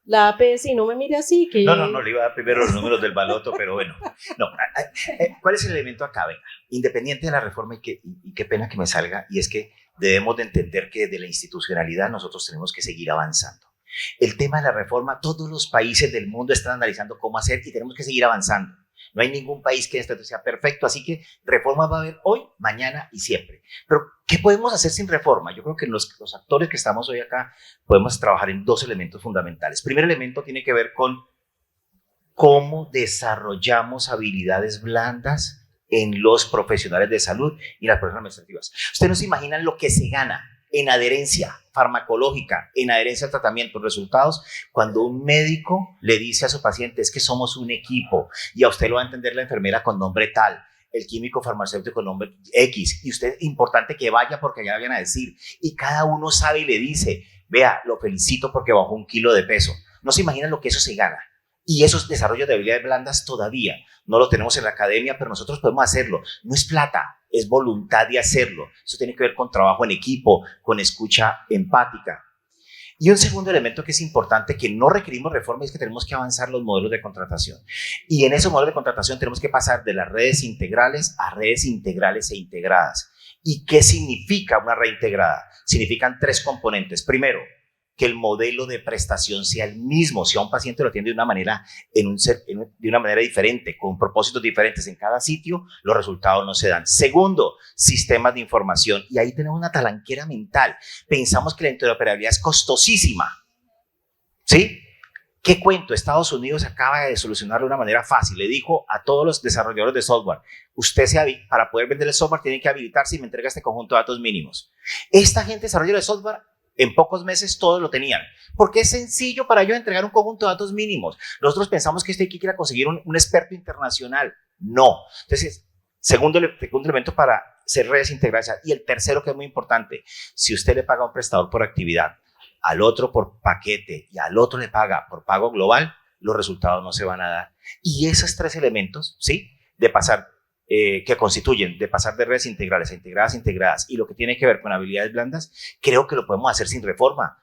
la APS? Y no me mire así que... No, le iba a dar primero los números del baloto, pero bueno. No, ¿cuál es el elemento acá? Venga, independiente de la reforma, y qué pena que me salga, y es que debemos de entender que desde la institucionalidad nosotros tenemos que seguir avanzando. El tema de la reforma, todos los países del mundo están analizando cómo hacer y tenemos que seguir avanzando. No hay ningún país que esto sea perfecto, así que reforma va a haber hoy, mañana y siempre. Pero, ¿qué podemos hacer sin reforma? Yo creo que los actores que estamos hoy acá podemos trabajar en dos elementos fundamentales. El primer elemento tiene que ver con cómo desarrollamos habilidades blandas en los profesionales de salud y las personas administrativas. Ustedes no se imaginan lo que se gana en adherencia farmacológica, en adherencia al tratamiento, resultados, cuando un médico le dice a su paciente, es que somos un equipo, y a usted lo va a entender la enfermera con nombre tal, el químico farmacéutico con nombre X, y usted, importante que vaya porque allá vayan a decir, y cada uno sabe y le dice, vea, lo felicito porque bajó 1 kilo de peso. No se imaginan lo que eso se gana. Y esos desarrollos de habilidades blandas todavía no lo tenemos en la academia, pero nosotros podemos hacerlo. No es plata, es voluntad de hacerlo. Eso tiene que ver con trabajo en equipo, con escucha empática. Y un segundo elemento que es importante, que no requerimos reforma, es que tenemos que avanzar los modelos de contratación. Y en esos modelos de contratación tenemos que pasar de las redes integrales a redes integrales e integradas. ¿Y qué significa una red integrada? Significan 3 componentes. Primero, que el modelo de prestación sea el mismo. Si a un paciente lo atiende de una manera, de una manera diferente, con propósitos diferentes en cada sitio, los resultados no se dan. Segundo, sistemas de información. Y ahí tenemos una talanquera mental. Pensamos que la interoperabilidad es costosísima. ¿Sí? ¿Qué cuento? Estados Unidos acaba de solucionarlo de una manera fácil. Le dijo a todos los desarrolladores de software, usted para poder vender el software tiene que habilitarse y me entrega este conjunto de datos mínimos. Esta gente desarrolladora de software, en pocos meses todos lo tenían, porque es sencillo para ellos entregar un conjunto de datos mínimos. Nosotros pensamos que esto hay que ir a conseguir un experto internacional. No. Entonces, segundo elemento para ser redes integradas. Y el tercero, que es muy importante, si usted le paga a un prestador por actividad, al otro por paquete y al otro le paga por pago global, los resultados no se van a dar. Y esos 3 elementos, ¿sí? De pasar que constituyen, de pasar de redes integrales a integradas y lo que tiene que ver con habilidades blandas, creo que lo podemos hacer sin reforma.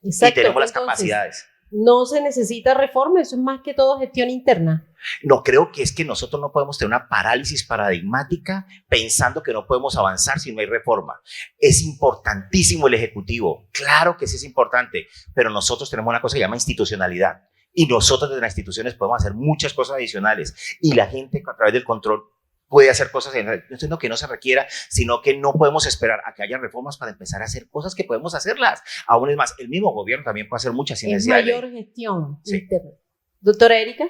Exacto, y tenemos las capacidades. no se necesita reforma, eso es más que todo gestión interna. No, creo que es que nosotros no podemos tener una parálisis paradigmática pensando que no podemos avanzar si no hay reforma. Es importantísimo el Ejecutivo, claro que sí es importante, pero nosotros tenemos una cosa que se llama institucionalidad y nosotros desde las instituciones podemos hacer muchas cosas adicionales y la gente a través del control puede hacer cosas, no que no se requiera, sino que no podemos esperar a que haya reformas para empezar a hacer cosas que podemos hacerlas. Aún es más, el mismo gobierno también puede hacer muchas sin necesidad de ley. Es mayor gestión Sí. interna. Doctora Erika,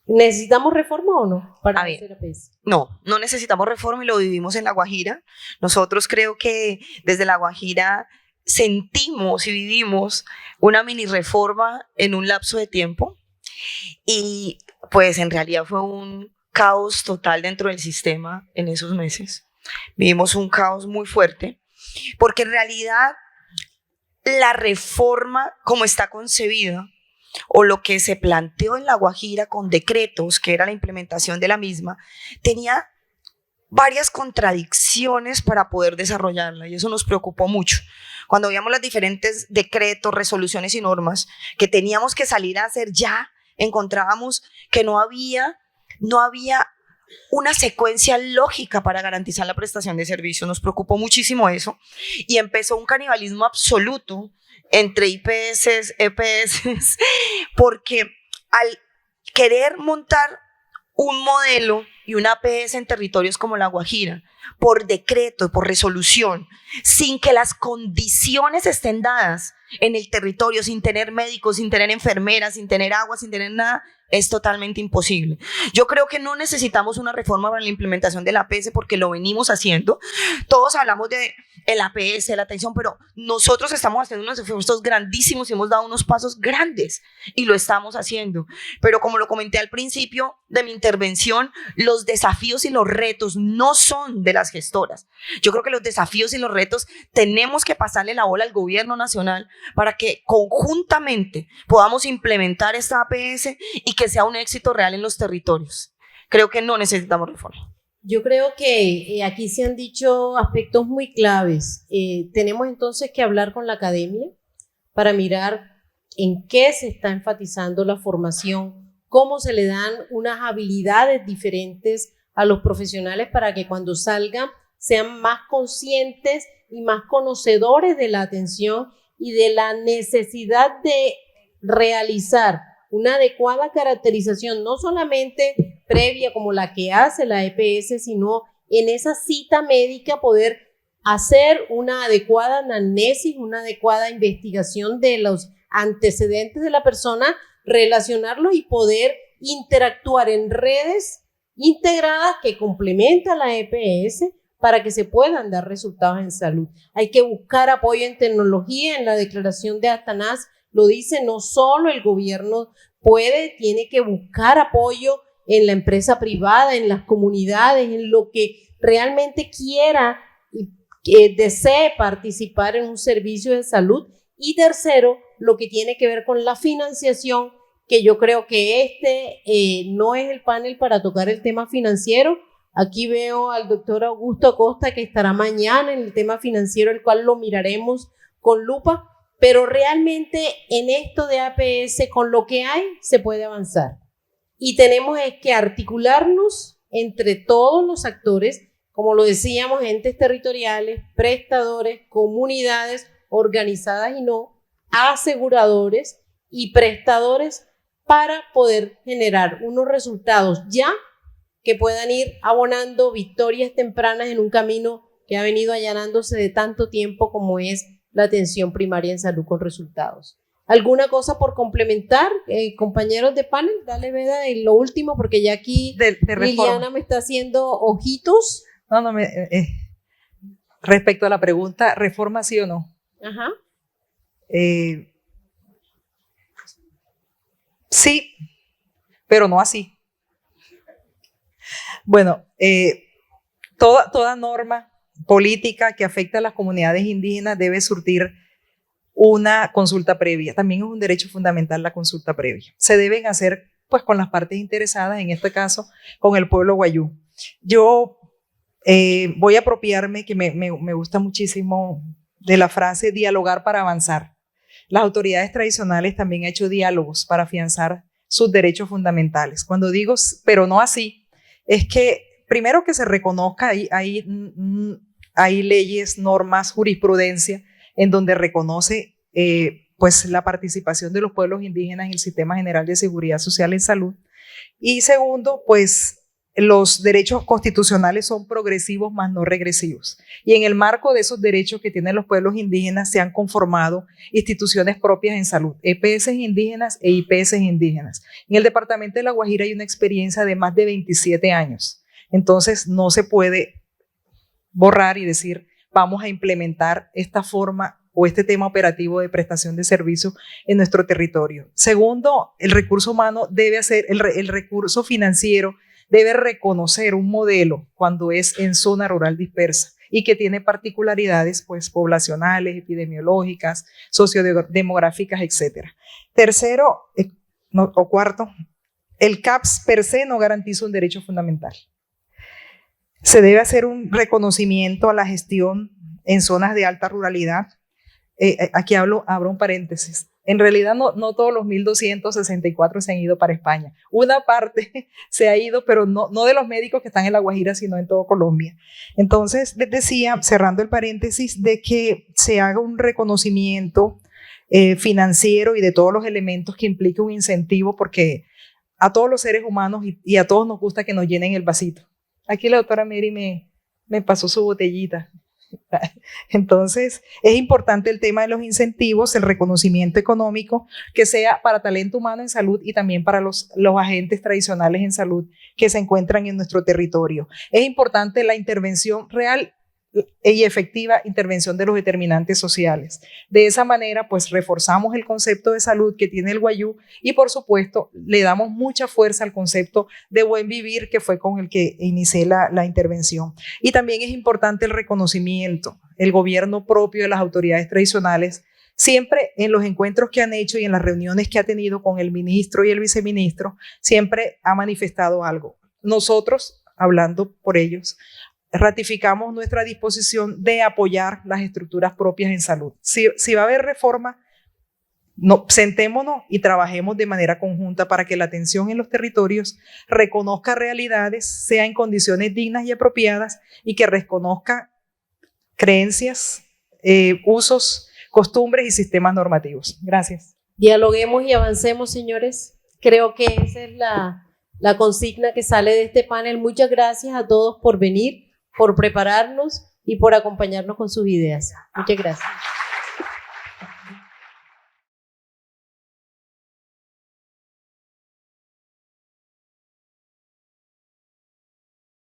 ¿necesitamos reforma o no para A ver. hacer APS? No, no necesitamos reforma y lo vivimos en La Guajira. Nosotros creo que desde La Guajira sentimos y vivimos una mini reforma en un lapso de tiempo y pues en realidad fue un caos total dentro del sistema en esos meses. Vivimos un caos muy fuerte porque en realidad la reforma como está concebida o lo que se planteó en La Guajira con decretos, que era la implementación de la misma, tenía varias contradicciones para poder desarrollarla y eso nos preocupó mucho. Cuando veíamos los diferentes decretos, resoluciones y normas que teníamos que salir a hacer ya, encontrábamos que no había una secuencia lógica para garantizar la prestación de servicios. Nos preocupó muchísimo eso y empezó un canibalismo absoluto entre IPS, EPS, porque al querer montar un modelo y una APS en territorios como La Guajira, por decreto, por resolución, sin que las condiciones estén dadas en el territorio, sin tener médicos, sin tener enfermeras, sin tener agua, sin tener nada, es totalmente imposible. Yo creo que no necesitamos una reforma para la implementación del APS porque lo venimos haciendo. Todos hablamos de el APS, la atención, pero nosotros estamos haciendo unos esfuerzos grandísimos y hemos dado unos pasos grandes y lo estamos haciendo. Pero como lo comenté al principio de mi intervención, los desafíos y los retos no son de las gestoras. Yo creo que los desafíos y los retos tenemos que pasarle la bola al gobierno nacional para que conjuntamente podamos implementar esta APS y que sea un éxito real en los territorios. Creo que no necesitamos reforma. Yo creo que aquí se han dicho aspectos muy claves. Tenemos entonces que hablar con la academia para mirar en qué se está enfatizando la formación, cómo se le dan unas habilidades diferentes a los profesionales para que cuando salgan sean más conscientes y más conocedores de la atención y de la necesidad de realizar una adecuada caracterización, no solamente previa como la que hace la EPS, sino en esa cita médica poder hacer una adecuada anamnesis, una adecuada investigación de los antecedentes de la persona, relacionarlos y poder interactuar en redes integradas que complementan la EPS para que se puedan dar resultados en salud. Hay que buscar apoyo en tecnología. En la declaración de Atanás lo dice, no solo el gobierno tiene que buscar apoyo en la empresa privada, en las comunidades, en lo que realmente quiera y que desee participar en un servicio de salud. Y tercero, lo que tiene que ver con la financiación, que yo creo que no es el panel para tocar el tema financiero. Aquí veo al doctor Augusto Acosta que estará mañana en el tema financiero, el cual lo miraremos con lupa, pero realmente en esto de APS, con lo que hay, se puede avanzar. Y tenemos que articularnos entre todos los actores, como lo decíamos, entes territoriales, prestadores, comunidades organizadas y no, aseguradores y prestadores para poder generar unos resultados ya que puedan ir abonando victorias tempranas en un camino que ha venido allanándose de tanto tiempo como es la atención primaria en salud con resultados. ¿Alguna cosa por complementar, compañeros de panel? Dale, Veda, en lo último, porque ya aquí de Liliana me está haciendo ojitos. No, respecto a la pregunta, ¿reforma sí o no? Ajá. Sí, pero no así. Bueno, toda norma política que afecta a las comunidades indígenas debe surtir una consulta previa. También es un derecho fundamental la consulta previa. Se deben hacer pues con las partes interesadas, en este caso con el pueblo guayú. Yo voy a apropiarme, que me gusta muchísimo, de la frase dialogar para avanzar. las autoridades tradicionales también han hecho diálogos para afianzar sus derechos fundamentales. Cuando digo, pero no así, es que primero que se reconozca, hay leyes, normas, jurisprudencia en donde reconoce pues la participación de los pueblos indígenas en el Sistema General de Seguridad Social en Salud. Y segundo, pues los derechos constitucionales son progresivos más no regresivos. Y en el marco de esos derechos que tienen los pueblos indígenas se han conformado instituciones propias en salud, EPS indígenas e IPS indígenas. En el departamento de La Guajira hay una experiencia de más de 27 años. Entonces no se puede borrar y decir vamos a implementar esta forma o este tema operativo de prestación de servicios en nuestro territorio. Segundo, el recurso humano debe hacer, el recurso financiero debe reconocer un modelo cuando es en zona rural dispersa y que tiene particularidades pues, poblacionales, epidemiológicas, sociodemográficas, etc. Tercero, o cuarto, el CAPS per se no garantiza un derecho fundamental. Se debe hacer un reconocimiento a la gestión en zonas de alta ruralidad. Aquí abro un paréntesis. En realidad no todos los 1.264 se han ido para España. Una parte se ha ido, pero no de los médicos que están en La Guajira, sino en todo Colombia. Entonces, les decía, cerrando el paréntesis, de que se haga un reconocimiento financiero y de todos los elementos que implique un incentivo, porque a todos los seres humanos y a todos nos gusta que nos llenen el vasito. Aquí la doctora Mary me pasó su botellita. Entonces, es importante el tema de los incentivos, el reconocimiento económico, que sea para talento humano en salud y también para los agentes tradicionales en salud que se encuentran en nuestro territorio. Es importante la intervención real y efectiva intervención de los determinantes sociales. De esa manera, pues reforzamos el concepto de salud que tiene el Wayuu y, por supuesto, le damos mucha fuerza al concepto de buen vivir, que fue con el que inicié la intervención. Y también es importante el reconocimiento, el gobierno propio de las autoridades tradicionales, siempre en los encuentros que han hecho y en las reuniones que ha tenido con el ministro y el viceministro, siempre ha manifestado algo. Nosotros, hablando por ellos, ratificamos nuestra disposición de apoyar las estructuras propias en salud. Si va a haber reforma, sentémonos y trabajemos de manera conjunta para que la atención en los territorios reconozca realidades, sea en condiciones dignas y apropiadas y que reconozca creencias, usos, costumbres y sistemas normativos. Gracias. Dialoguemos y avancemos, señores. Creo que esa es la consigna que sale de este panel. Muchas gracias a todos por venir, por prepararnos y por acompañarnos con sus ideas. Muchas gracias.